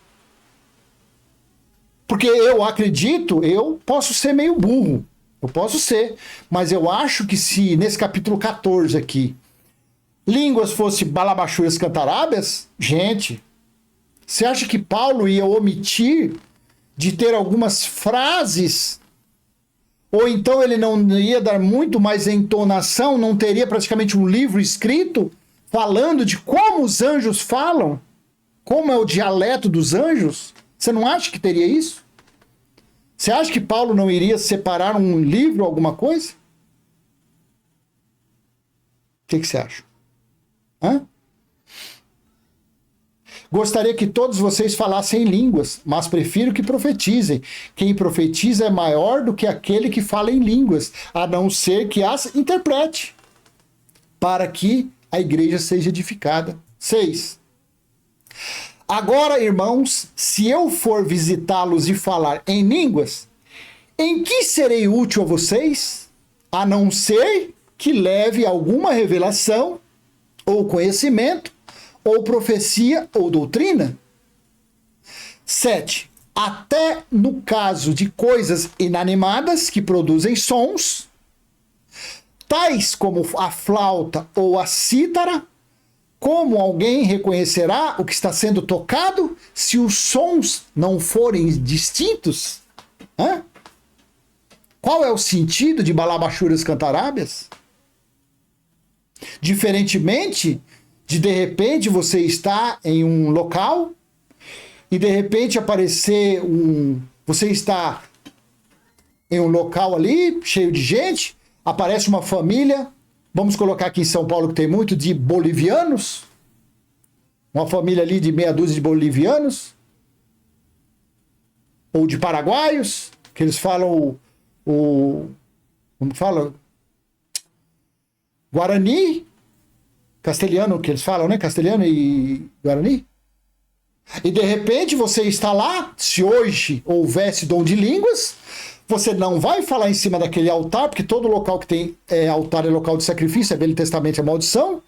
Porque eu acredito, eu posso ser meio burro. Eu posso ser. Mas eu acho que se nesse capítulo 14 aqui, línguas fosse balabachúrias cantarábias, gente, você acha que Paulo ia omitir de ter algumas frases? Ou então ele não ia dar muito mais entonação, não teria praticamente um livro escrito falando de como os anjos falam? Como é o dialeto dos anjos? Você não acha que teria isso? Você acha que Paulo não iria separar um livro, alguma coisa? O que você acha? Hã? Gostaria que todos vocês falassem em línguas, mas prefiro que profetizem. Quem profetiza é maior do que aquele que fala em línguas, a não ser que as interprete, para que a igreja seja edificada. 6. Agora, irmãos, se eu for visitá-los e falar em línguas, em que serei útil a vocês? A não ser que leve alguma revelação, ou conhecimento, ou profecia, ou doutrina. 7. Até no caso de coisas inanimadas que produzem sons, tais como a flauta ou a cítara, como alguém reconhecerá o que está sendo tocado se os sons não forem distintos? Hã? Qual é o sentido de balabachúrias cantarábias? Diferentemente de repente você está em um local e de repente aparecer você está em um local ali cheio de gente, aparece uma família, vamos colocar aqui em São Paulo que tem muito, de bolivianos, uma família ali de meia dúzia de bolivianos ou de paraguaios, que eles falam como fala? Guarani, castelhano, que eles falam, né? Castelhano e Guarani. E de repente você está lá, se hoje houvesse dom de línguas, você não vai falar em cima daquele altar, porque todo local que tem altar é local de sacrifício, é Velho Testamento, é maldição.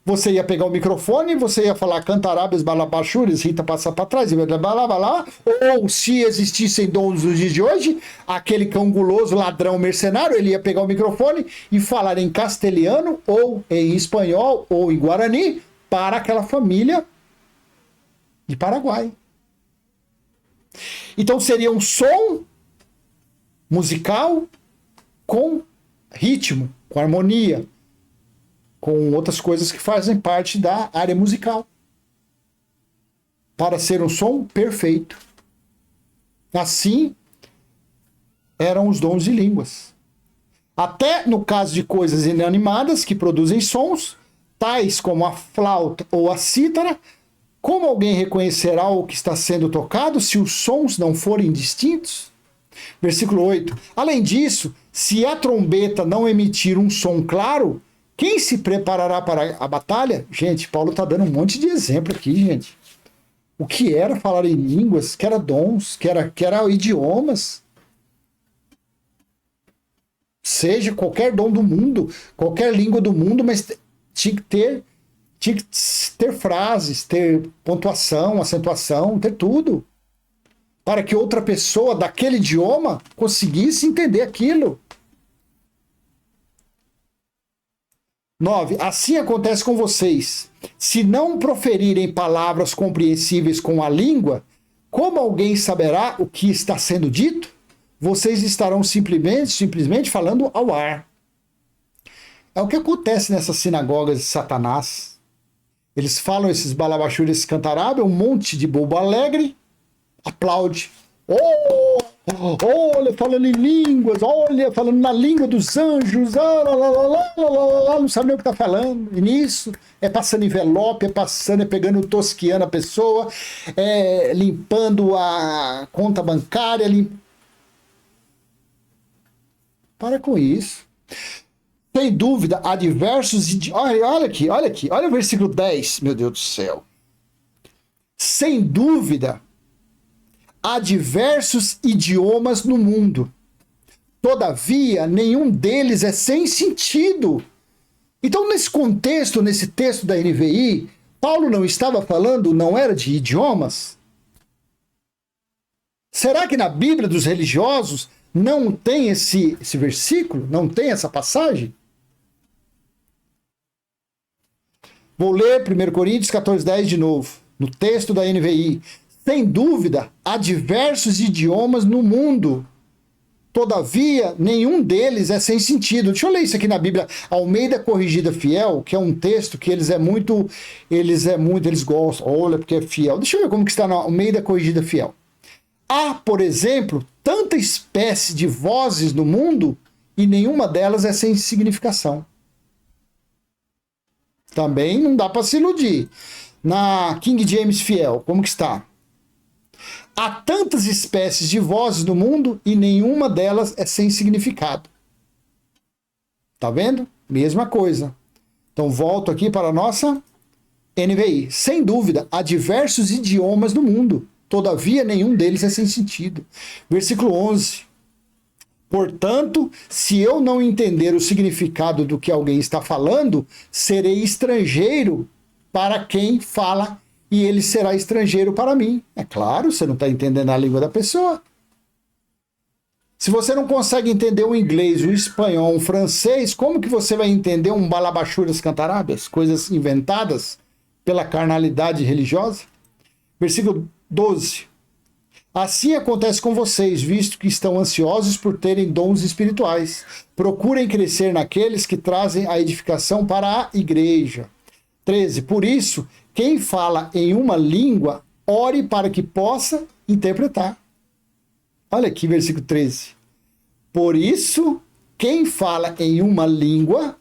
Você ia pegar o microfone, você ia falar cantarábias, balabachúrias, Rita passa para trás, blá, blá, blá, blá. Ou se existissem dons nos dias de hoje, aquele cão guloso, ladrão, mercenário, ele ia pegar o microfone e falar em castelhano, ou em espanhol, ou em guarani, para aquela família de Paraguai. Então seria um som musical com ritmo, com harmonia, com outras coisas que fazem parte da área musical, para ser um som perfeito. Assim eram os dons de línguas. Até no caso de coisas inanimadas que produzem sons, tais como a flauta ou a cítara, como alguém reconhecerá o que está sendo tocado se os sons não forem distintos? Versículo 8. Além disso, se a trombeta não emitir um som claro, quem se preparará para a batalha? Gente, Paulo está dando um monte de exemplo aqui, gente. O que era falar em línguas, que era dons, que era idiomas. Seja qualquer dom do mundo, qualquer língua do mundo, mas tinha que ter frases, ter pontuação, acentuação, ter tudo. Para que outra pessoa daquele idioma conseguisse entender aquilo. 9. Assim acontece com vocês. Se não proferirem palavras compreensíveis com a língua, como alguém saberá o que está sendo dito? Vocês estarão simplesmente falando ao ar. É o que acontece nessas sinagogas de Satanás. Eles falam esses balabachures, esse cantarábia, um monte de bobo alegre, aplaude. Oh, olha, falando em línguas, olha, falando na língua dos anjos, não sabe nem o que está falando. E nisso, é passando envelope, é pegando, tosquiando a pessoa, limpando a conta bancária. Para com isso. Sem dúvida, há diversos... Olha aqui, olha o versículo 10, meu Deus do céu. Sem dúvida, há diversos idiomas no mundo. Todavia, nenhum deles é sem sentido. Então, nesse contexto, nesse texto da NVI, Paulo não estava falando, não era de idiomas? Será que na Bíblia dos religiosos não tem esse versículo? Não tem essa passagem? Vou ler 1 Coríntios 14:10 de novo, no texto da NVI. Sem dúvida, há diversos idiomas no mundo. Todavia, nenhum deles é sem sentido. Deixa eu ler isso aqui na Bíblia. Almeida Corrigida Fiel, que é um texto que eles gostam. Olha, porque é fiel. Deixa eu ver como que está na Almeida Corrigida Fiel. Há, por exemplo, tanta espécie de vozes no mundo e nenhuma delas é sem significação. Também não dá para se iludir. Na King James Fiel, como que está? Há tantas espécies de vozes no mundo e nenhuma delas é sem significado. Tá vendo? Mesma coisa. Então volto aqui para a nossa NVI. Sem dúvida, há diversos idiomas no mundo. Todavia, nenhum deles é sem sentido. Versículo 11. Portanto, se eu não entender o significado do que alguém está falando, serei estrangeiro para quem fala e ele será estrangeiro para mim. É claro, você não está entendendo a língua da pessoa. Se você não consegue entender o inglês, o espanhol, o francês, como que você vai entender um balabachuras cantarábias, coisas inventadas pela carnalidade religiosa? Versículo 12. Assim acontece com vocês, visto que estão ansiosos por terem dons espirituais. Procurem crescer naqueles que trazem a edificação para a igreja. 13. Por isso, quem fala em uma língua, ore para que possa interpretar. Olha aqui, versículo 13. Por isso, quem fala em uma língua,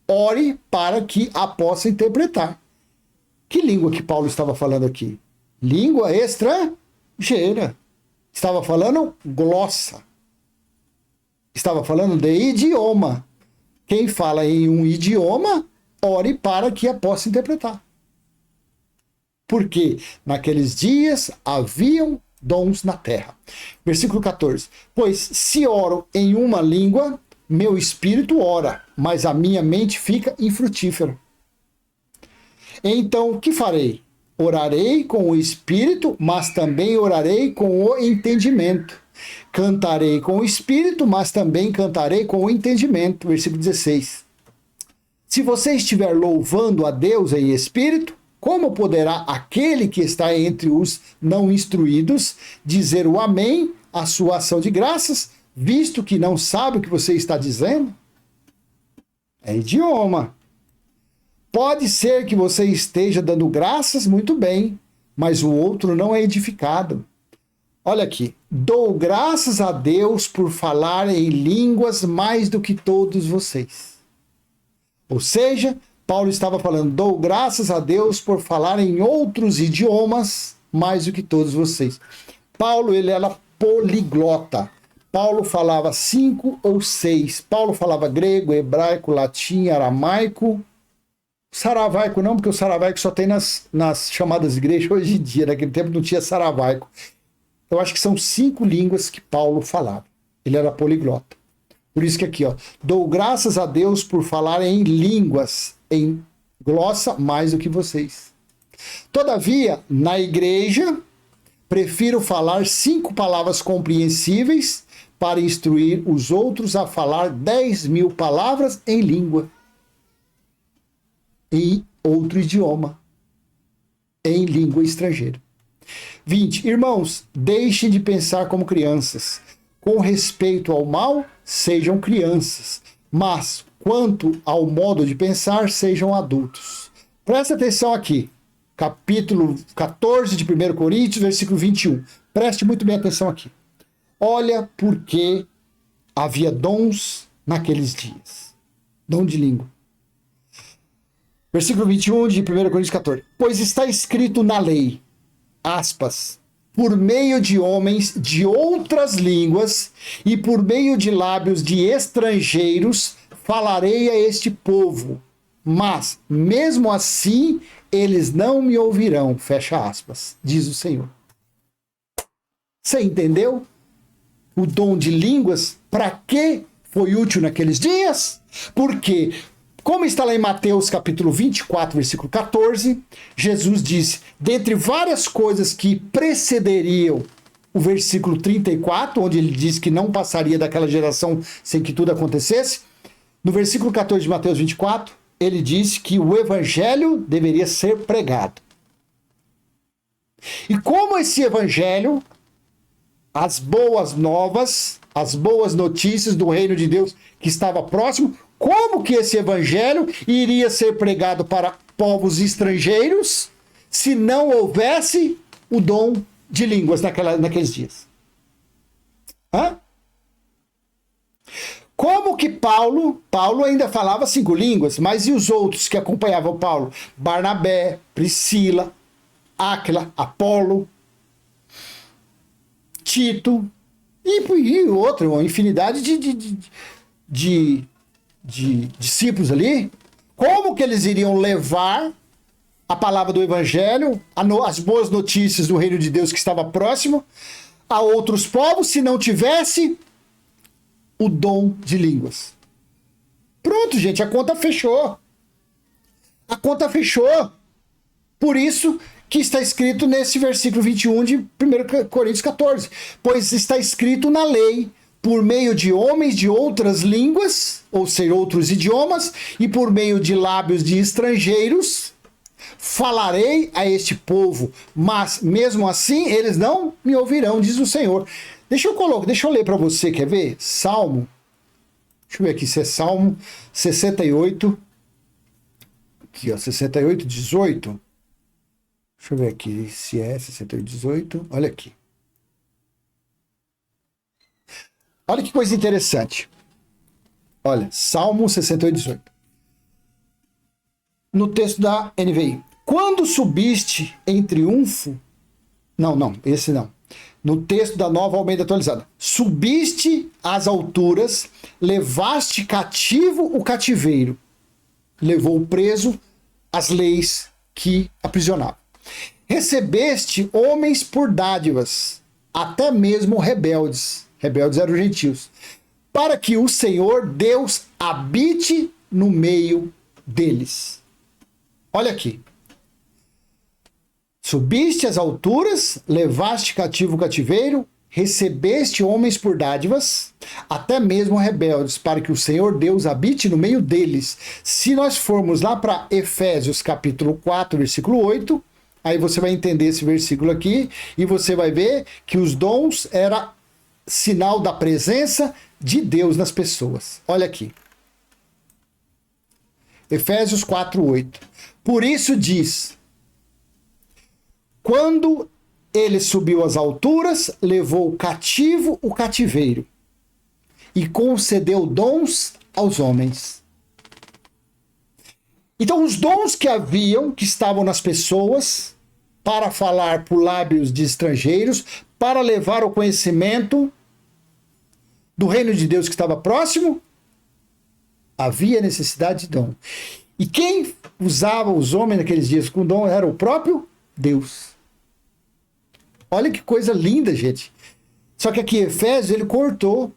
ore para que a possa interpretar. Que língua que Paulo estava falando aqui? Língua estrangeira. Estava falando glossa. Estava falando de idioma. Quem fala em um idioma, ore para que a possa interpretar. Porque naqueles dias haviam dons na terra. Versículo 14. Pois se oro em uma língua, meu espírito ora, mas a minha mente fica infrutífera. Então, o que farei? Orarei com o espírito, mas também orarei com o entendimento. Cantarei com o espírito, mas também cantarei com o entendimento. Versículo 16. Se você estiver louvando a Deus em espírito, como poderá aquele que está entre os não instruídos dizer o amém à sua ação de graças, visto que não sabe o que você está dizendo? É idioma. Pode ser que você esteja dando graças, muito bem, mas o outro não é edificado. Olha aqui. Dou graças a Deus por falar em línguas mais do que todos vocês. Ou seja, Paulo estava falando, dou graças a Deus por falar em outros idiomas mais do que todos vocês. Paulo, ele era poliglota. Paulo falava 5 ou 6. Paulo falava grego, hebraico, latim, aramaico. Saravaico não, porque o saravaico só tem nas chamadas de igreja hoje em dia. Naquele tempo não tinha saravaico. Eu acho que são 5 línguas que Paulo falava. Ele era poliglota. Por isso que aqui, ó, dou graças a Deus por falar em línguas, em glossa, mais do que vocês. Todavia, na igreja, prefiro falar 5 palavras compreensíveis para instruir os outros a falar 10.000 palavras em língua. em outro idioma, em língua estrangeira. 20. Irmãos, deixem de pensar como crianças. Com respeito ao mal, sejam crianças. Mas, quanto ao modo de pensar, sejam adultos. Presta atenção aqui. Capítulo 14 de 1 Coríntios, versículo 21. Preste muito bem atenção aqui. Olha porque havia dons naqueles dias. Dom de língua. Versículo 21 de 1 Coríntios 14. Pois está escrito na lei, aspas, por meio de homens de outras línguas e por meio de lábios de estrangeiros falarei a este povo, mas mesmo assim eles não me ouvirão, fecha aspas, diz o Senhor. Você entendeu? O dom de línguas, para que foi útil naqueles dias? Porque, como está lá em Mateus capítulo 24, versículo 14, Jesus disse, dentre várias coisas que precederiam o versículo 34, onde ele diz que não passaria daquela geração sem que tudo acontecesse, no versículo 14 de Mateus 24, ele disse que o evangelho deveria ser pregado. E como esse evangelho, as boas novas, as boas notícias do reino de Deus que estava próximo, como que esse evangelho iria ser pregado para povos estrangeiros se não houvesse o dom de línguas naqueles dias? Hã? Como que Paulo ainda falava 5 línguas, mas e os outros que acompanhavam Paulo? Barnabé, Priscila, Áquila, Apolo, Tito e outra, uma infinidade de discípulos ali. Como que eles iriam levar a palavra do evangelho, as boas notícias do reino de Deus que estava próximo a outros povos se não tivesse o dom de línguas? Pronto, gente, a conta fechou. A conta fechou. Por isso que está escrito nesse versículo 21 de 1 Coríntios 14. Pois está escrito na lei, por meio de homens de outras línguas, ou seja, outros idiomas, e por meio de lábios de estrangeiros, falarei a este povo, mas mesmo assim eles não me ouvirão, diz o Senhor. Deixa eu ler para você, quer ver? Salmo, deixa eu ver aqui se é Salmo 68, aqui ó, 68, 18, deixa eu ver aqui se é 68, 18, olha aqui. Olha que coisa interessante. Olha, Salmo 68, 18. No texto da NVI. Quando subiste em triunfo... Não, esse não. No texto da Nova Almeida Atualizada. Subiste às alturas, levaste cativo o cativeiro. Levou preso as leis que aprisionavam. Recebeste homens por dádivas, até mesmo rebeldes. Rebeldes eram gentios. Para que o Senhor Deus habite no meio deles. Olha aqui. Subiste às alturas, levaste cativo o cativeiro, recebeste homens por dádivas, até mesmo rebeldes, para que o Senhor Deus habite no meio deles. Se nós formos lá para Efésios capítulo 4, versículo 8, aí você vai entender esse versículo aqui, e você vai ver que os dons eram sinal da presença de Deus nas pessoas. Olha aqui. Efésios 4, 8. Por isso diz, quando ele subiu às alturas, levou cativo o cativeiro e concedeu dons aos homens. Então, os dons que estavam nas pessoas, para falar por lábios de estrangeiros, para levar o conhecimento do reino de Deus que estava próximo, havia necessidade de dom. E quem usava os homens naqueles dias com dom era o próprio Deus. Olha que coisa linda, gente. Só que aqui Efésios ele cortou.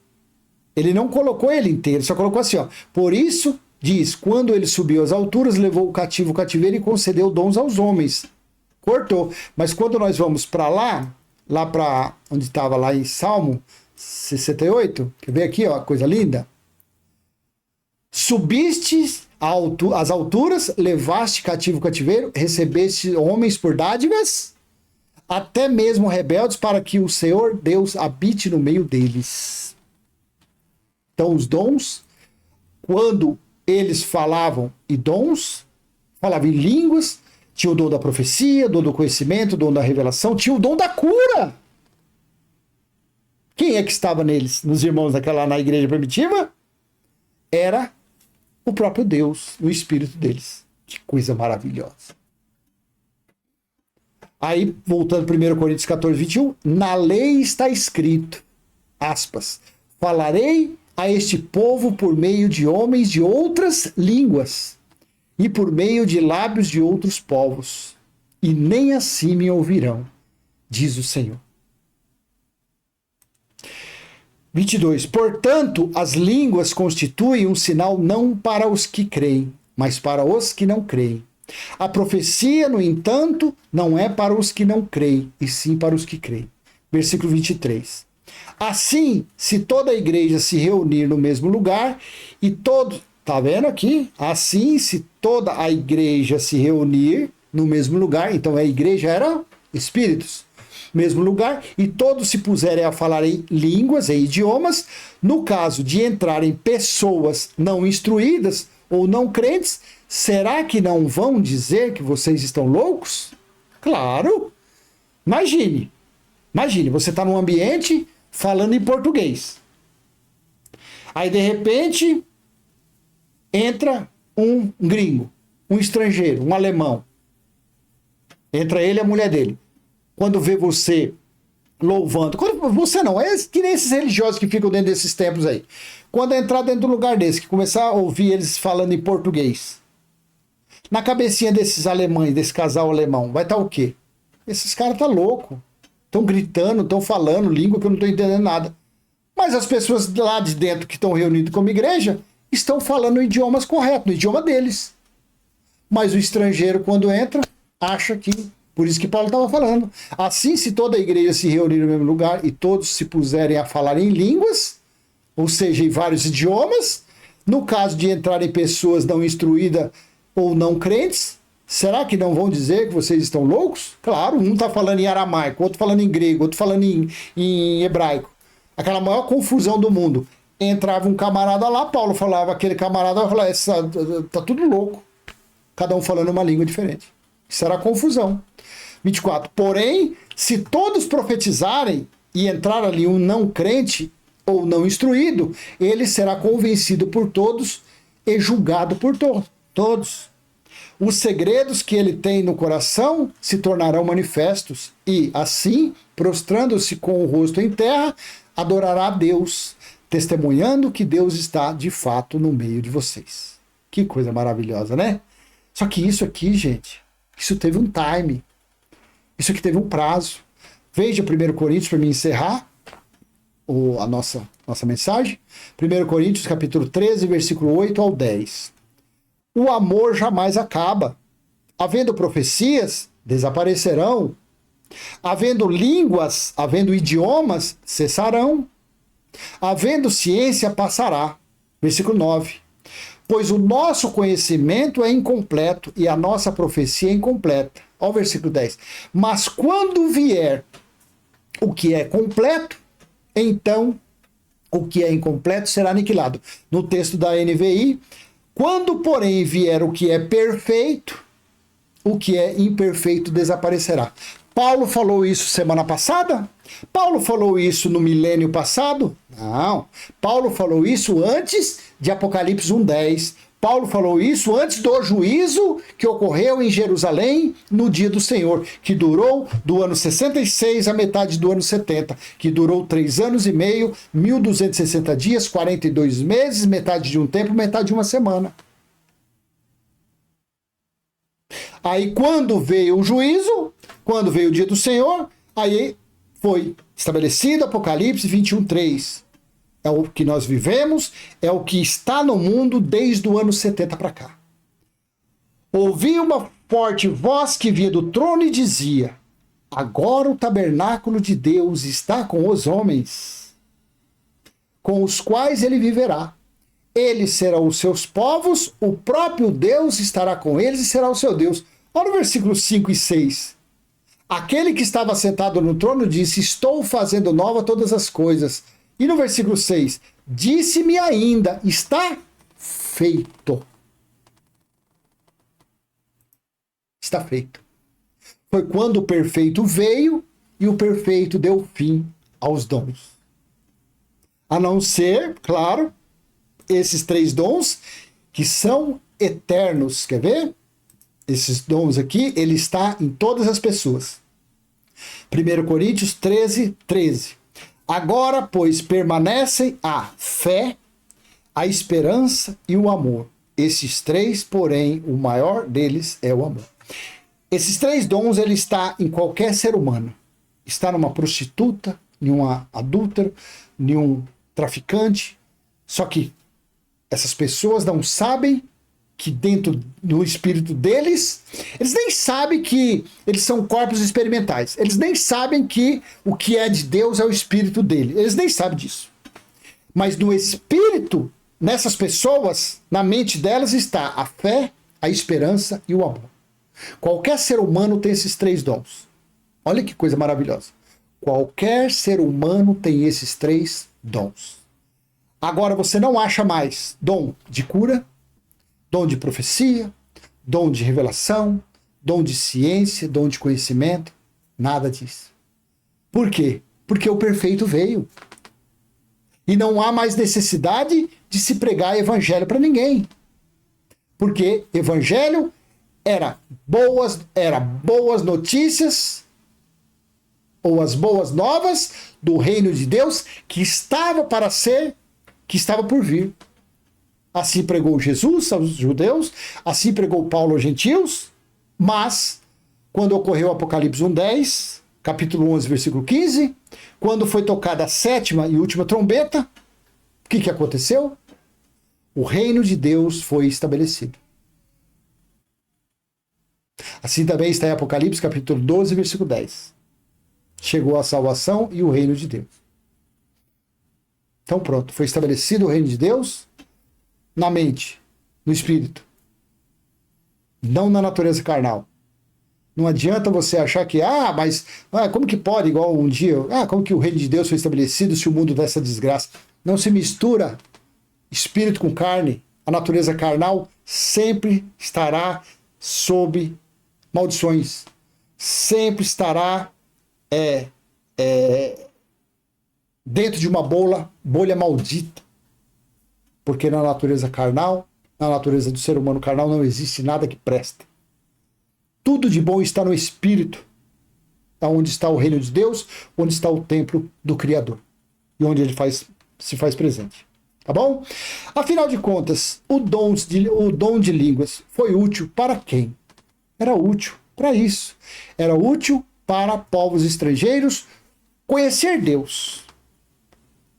Ele não colocou ele inteiro, só colocou assim, ó. Por isso diz, quando ele subiu às alturas, levou o cativo o cativeiro e concedeu dons aos homens. Cortou. Mas quando nós vamos para lá para onde estava lá em Salmo 68, quer ver aqui, ó, coisa linda? Subiste As alturas levaste cativo o cativeiro, recebeste homens por dádivas, até mesmo rebeldes, para que o Senhor Deus habite no meio deles. Então, os dons, quando eles falavam falavam em línguas, tinha o dom da profecia, o dom do conhecimento, o dom da revelação, tinha o dom da cura. Quem é que estava neles, nos irmãos na igreja primitiva? Era o próprio Deus, o Espírito deles. Que coisa maravilhosa. Aí, voltando 1 Coríntios 14, 21, na lei está escrito, aspas, falarei a este povo por meio de homens de outras línguas e por meio de lábios de outros povos, e nem assim me ouvirão, diz o Senhor. 22. Portanto, as línguas constituem um sinal não para os que creem, mas para os que não creem. A profecia, no entanto, não é para os que não creem, e sim para os que creem. Versículo 23. Assim, se toda a igreja se reunir no mesmo lugar, e todos... Tá vendo aqui? Assim, se toda a igreja se reunir no mesmo lugar, então a igreja era espíritos, mesmo lugar, e todos se puserem a falar em línguas, em idiomas, no caso de entrarem pessoas não instruídas ou não crentes, será que não vão dizer que vocês estão loucos? Claro! Imagine, você está num ambiente falando em português. Aí, de repente, entra um gringo, um estrangeiro, um alemão. Entra ele e a mulher dele. Quando vê você louvando, você não, é que nem esses religiosos que ficam dentro desses templos aí. Quando entrar dentro do lugar desse, que começar a ouvir eles falando em português, na cabecinha desses alemães, desse casal alemão, vai estar o quê? Esses caras estão loucos. Estão gritando, estão falando língua que eu não estou entendendo nada. Mas as pessoas lá de dentro que estão reunidas como igreja estão falando idiomas corretos, no idioma deles. Mas o estrangeiro, quando entra, acha que... Por isso que Paulo estava falando. Assim, se toda a igreja se reunir no mesmo lugar e todos se puserem a falar em línguas, ou seja, em vários idiomas, no caso de entrarem pessoas não instruídas ou não crentes, será que não vão dizer que vocês estão loucos? Claro, um está falando em aramaico, outro falando em grego, outro falando em hebraico. Aquela maior confusão do mundo. Entrava um camarada lá, Paulo falava, aquele camarada vai falar, tá tudo louco. Cada um falando uma língua diferente. Isso era confusão. 24. Porém, se todos profetizarem e entrar ali um não crente ou não instruído, ele será convencido por todos e julgado por todos. Os segredos que ele tem no coração se tornarão manifestos e, assim, prostrando-se com o rosto em terra, adorará a Deus, testemunhando que Deus está, de fato, no meio de vocês. Que coisa maravilhosa, né? Só que isso aqui, gente, isso teve um time. Isso aqui teve um prazo. Veja 1 Coríntios, para mim encerrar a nossa mensagem. 1 Coríntios, capítulo 13, versículo 8 ao 10. O amor jamais acaba. Havendo profecias, desaparecerão. Havendo línguas, havendo idiomas, cessarão. Havendo ciência, passará. Versículo 9. Pois o nosso conhecimento é incompleto e a nossa profecia é incompleta. Olha o versículo 10. Mas quando vier o que é completo, então o que é incompleto será aniquilado. No texto da NVI, quando, porém, vier o que é perfeito, o que é imperfeito desaparecerá. Paulo falou isso semana passada? Paulo falou isso no milênio passado? Não. Paulo falou isso antes de Apocalipse 1:10. Paulo falou isso antes do juízo que ocorreu em Jerusalém no dia do Senhor, que durou do ano 66 à metade do ano 70, que durou 3 anos e meio, 1.260 dias, 42 meses, metade de um tempo, metade de uma semana. Aí quando veio o juízo, quando veio o dia do Senhor, aí foi estabelecido Apocalipse 21:3. É o que nós vivemos, é o que está no mundo desde o ano 70 para cá. Ouvi uma forte voz que vinha do trono e dizia: agora o tabernáculo de Deus está com os homens, com os quais ele viverá. Eles serão os seus povos, o próprio Deus estará com eles e será o seu Deus. Olha o versículo 5 e 6. Aquele que estava sentado no trono disse: estou fazendo nova todas as coisas. E no versículo 6, disse-me ainda: está feito. Está feito. Foi quando o perfeito veio e o perfeito deu fim aos dons. A não ser, claro, esses 3 dons que são eternos. Quer ver? Esses dons aqui, ele está em todas as pessoas. 1 Coríntios 13, 13. Agora, pois, permanecem a fé, a esperança e o amor. Esses 3, porém, o maior deles é o amor. Esses 3 dons, ele está em qualquer ser humano. Está numa prostituta, em um adúltero, em um traficante. Só que essas pessoas não sabem que dentro do espírito deles, eles nem sabem que eles são corpos experimentais. Eles nem sabem que o que é de Deus é o espírito dele. Eles nem sabem disso. Mas no espírito, nessas pessoas, na mente delas está a fé, a esperança e o amor. Qualquer ser humano tem esses 3 dons. Olha que coisa maravilhosa. Qualquer ser humano tem esses 3 dons. Agora você não acha mais dom de cura, dom de profecia, dom de revelação, dom de ciência, dom de conhecimento, nada disso. Por quê? Porque o perfeito veio. E não há mais necessidade de se pregar evangelho para ninguém. Porque evangelho era boas notícias, ou as boas novas do reino de Deus que estava para ser, que estava por vir. Assim pregou Jesus aos judeus, assim pregou Paulo aos gentios, mas quando ocorreu o Apocalipse 1:10, capítulo 11, versículo 15, quando foi tocada a 7ª e última trombeta, o que aconteceu? O reino de Deus foi estabelecido. Assim também está em Apocalipse, capítulo 12, versículo 10. Chegou a salvação e o reino de Deus. Então pronto, foi estabelecido o reino de Deus na mente, no espírito, não na natureza carnal. Não adianta você achar que, mas como que pode, igual um dia, como que o reino de Deus foi estabelecido se o mundo dá essa desgraça? Não se mistura espírito com carne. A natureza carnal sempre estará sob maldições. Sempre estará dentro de uma bolha maldita. Porque na natureza carnal, na natureza do ser humano carnal, não existe nada que presta. Tudo de bom está no espírito, onde está o reino de Deus, onde está o templo do Criador, e onde ele se faz presente. Tá bom? Afinal de contas, o dom de línguas foi útil para quem? Era útil para isso. Era útil para povos estrangeiros conhecer Deus.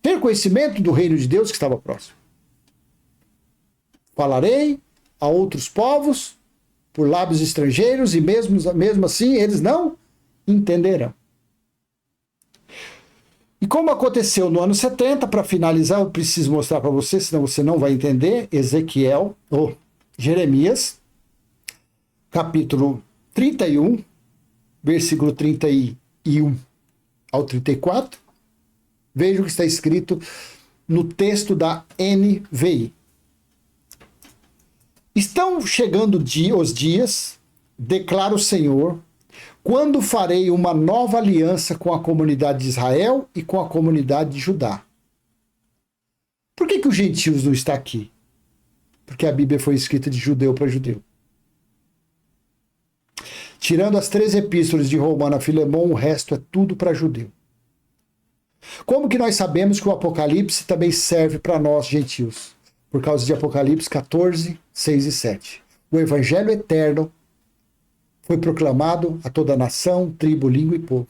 Ter conhecimento do reino de Deus que estava próximo. Falarei a outros povos por lábios estrangeiros e mesmo assim eles não entenderão. E como aconteceu no ano 70, para finalizar, eu preciso mostrar para você, senão você não vai entender, Jeremias, capítulo 31, versículo 31 ao 34. Veja o que está escrito no texto da NVI. Estão chegando os dias, declara o Senhor, quando farei uma nova aliança com a comunidade de Israel e com a comunidade de Judá. Por que os gentios não estão aqui? Porque a Bíblia foi escrita de judeu para judeu. Tirando as 3 epístolas de Romano a Filemão, o resto é tudo para judeu. Como que nós sabemos que o Apocalipse também serve para nós, gentios? Por causa de Apocalipse 14, 6 e 7. O Evangelho eterno foi proclamado a toda nação, tribo, língua e povo.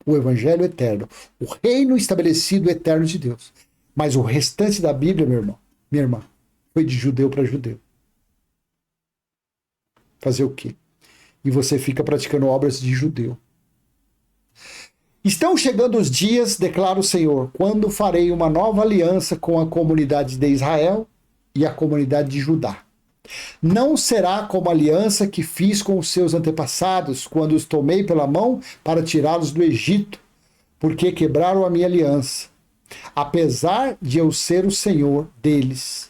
O Evangelho eterno. O reino estabelecido eterno de Deus. Mas o restante da Bíblia, meu irmão, minha irmã, foi de judeu para judeu. Fazer o quê? E você fica praticando obras de judeu. Estão chegando os dias, declara o Senhor, quando farei uma nova aliança com a comunidade de Israel e a comunidade de Judá. Não será como a aliança que fiz com os seus antepassados, quando os tomei pela mão para tirá-los do Egito, porque quebraram a minha aliança, apesar de eu ser o Senhor deles,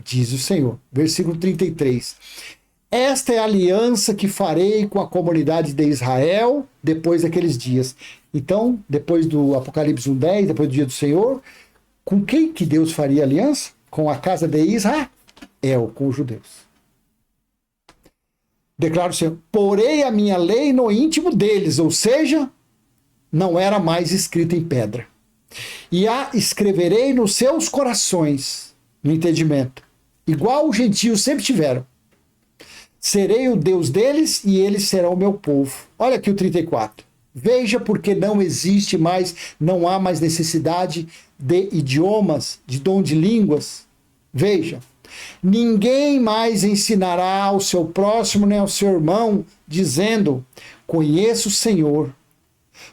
diz o Senhor. Versículo 33. Esta é a aliança que farei com a comunidade de Israel depois daqueles dias. Então, depois do Apocalipse 1:10, depois do dia do Senhor, com quem que Deus faria aliança? Com a casa de Israel, com os judeus. Declara o Senhor, porei a minha lei no íntimo deles, ou seja, não era mais escrita em pedra. E a escreverei nos seus corações, no entendimento, igual os gentios sempre tiveram. Serei o Deus deles e eles serão o meu povo. Olha aqui o 34. Veja porque não existe mais, não há mais necessidade de idiomas, de dom de línguas. Veja, ninguém mais ensinará ao seu próximo nem ao seu irmão, dizendo, conheço o Senhor,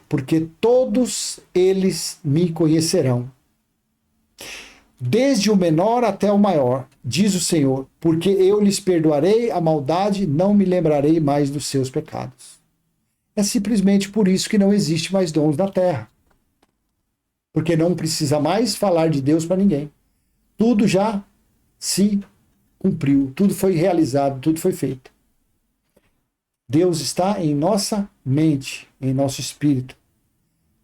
porque todos eles me conhecerão. Desde o menor até o maior, diz o Senhor, porque eu lhes perdoarei a maldade, não me lembrarei mais dos seus pecados. É simplesmente por isso que não existe mais dons na terra. Porque não precisa mais falar de Deus para ninguém. Tudo já se cumpriu, tudo foi realizado, tudo foi feito. Deus está em nossa mente, em nosso espírito,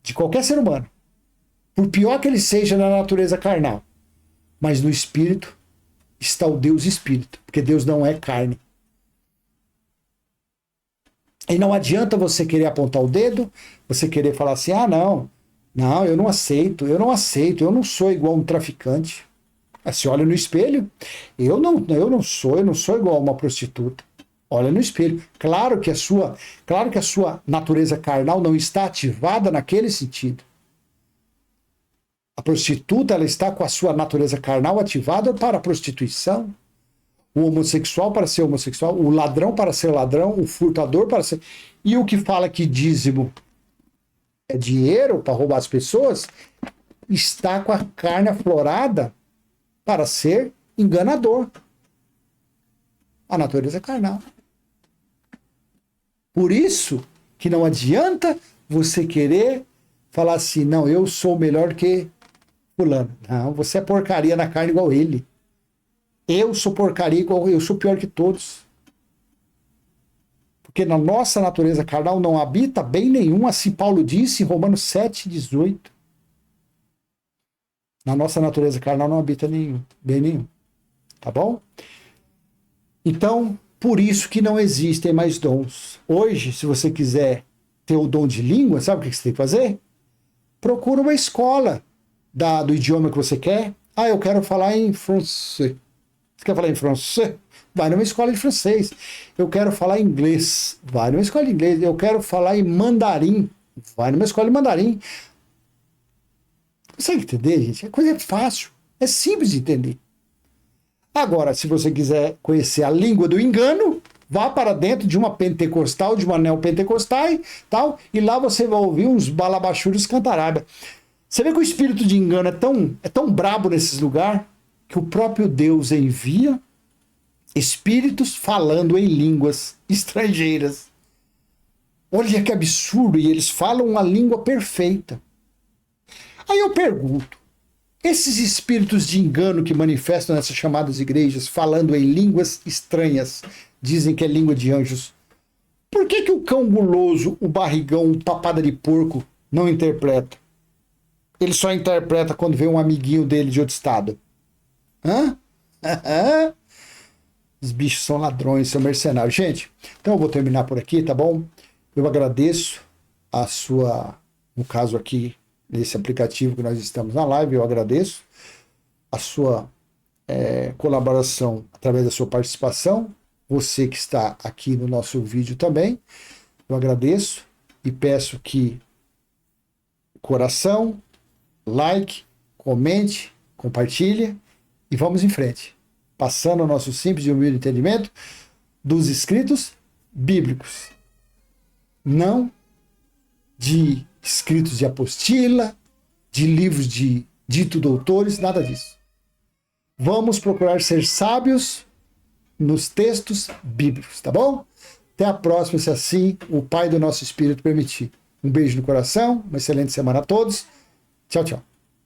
de qualquer ser humano. Por pior que ele seja na natureza carnal. Mas no espírito está o Deus espírito, porque Deus não é carne. E não adianta você querer apontar o dedo, você querer falar assim, não, eu não aceito, eu não sou igual um traficante. Se olha no espelho, eu não sou igual a uma prostituta. Olha no espelho. Claro que a sua natureza carnal não está ativada naquele sentido. A prostituta, ela está com a sua natureza carnal ativada para a prostituição. O homossexual para ser homossexual, o ladrão para ser ladrão, o furtador para ser... E o que fala que dízimo é dinheiro para roubar as pessoas, está com a carne aflorada para ser enganador. A natureza carnal. Por isso que não adianta você querer falar assim, não, eu sou melhor que fulano. Não, você é porcaria na carne igual ele. Eu sou porcaria igual eu sou pior que todos. Porque na nossa natureza carnal não habita bem nenhum, assim Paulo disse em Romanos 7:18. Na nossa natureza carnal não habita bem nenhum. Tá bom? Então, por isso que não existem mais dons. Hoje, se você quiser ter o dom de língua, sabe o que você tem que fazer? Procura uma escola do idioma que você quer. Eu quero falar em francês. Você quer falar em francês? Vai numa escola de francês. Eu quero falar inglês. Vai numa escola de inglês. Eu quero falar em mandarim. Vai numa escola de mandarim. Consegue entender, gente? A coisa é fácil. É simples de entender. Agora, se você quiser conhecer a língua do engano, vá para dentro de uma pentecostal, de uma neopentecostal e tal, e lá você vai ouvir uns balabachúrios cantarábia. Você vê que o espírito de engano é tão brabo nesses lugares que o próprio Deus envia espíritos falando em línguas estrangeiras. Olha que absurdo, e eles falam uma língua perfeita. Aí eu pergunto, esses espíritos de engano que manifestam nessas chamadas igrejas, falando em línguas estranhas, dizem que é língua de anjos, por que o cão guloso, o barrigão, o papada de porco não interpreta? Ele só interpreta quando vê um amiguinho dele de outro estado. Os bichos são ladrões, são mercenários. Gente, então eu vou terminar por aqui, tá bom? Eu agradeço a sua, no caso aqui, nesse aplicativo que nós estamos na live, eu agradeço a sua colaboração através da sua participação. Você que está aqui no nosso vídeo também, eu agradeço e peço que coração, like, comente, compartilhe e vamos em frente, passando o nosso simples e humilde entendimento dos escritos bíblicos. Não de escritos de apostila, de livros de dito doutores, nada disso. Vamos procurar ser sábios nos textos bíblicos, tá bom? Até a próxima, se assim o Pai do nosso Espírito permitir. Um beijo no coração, uma excelente semana a todos. Tchau, tchau.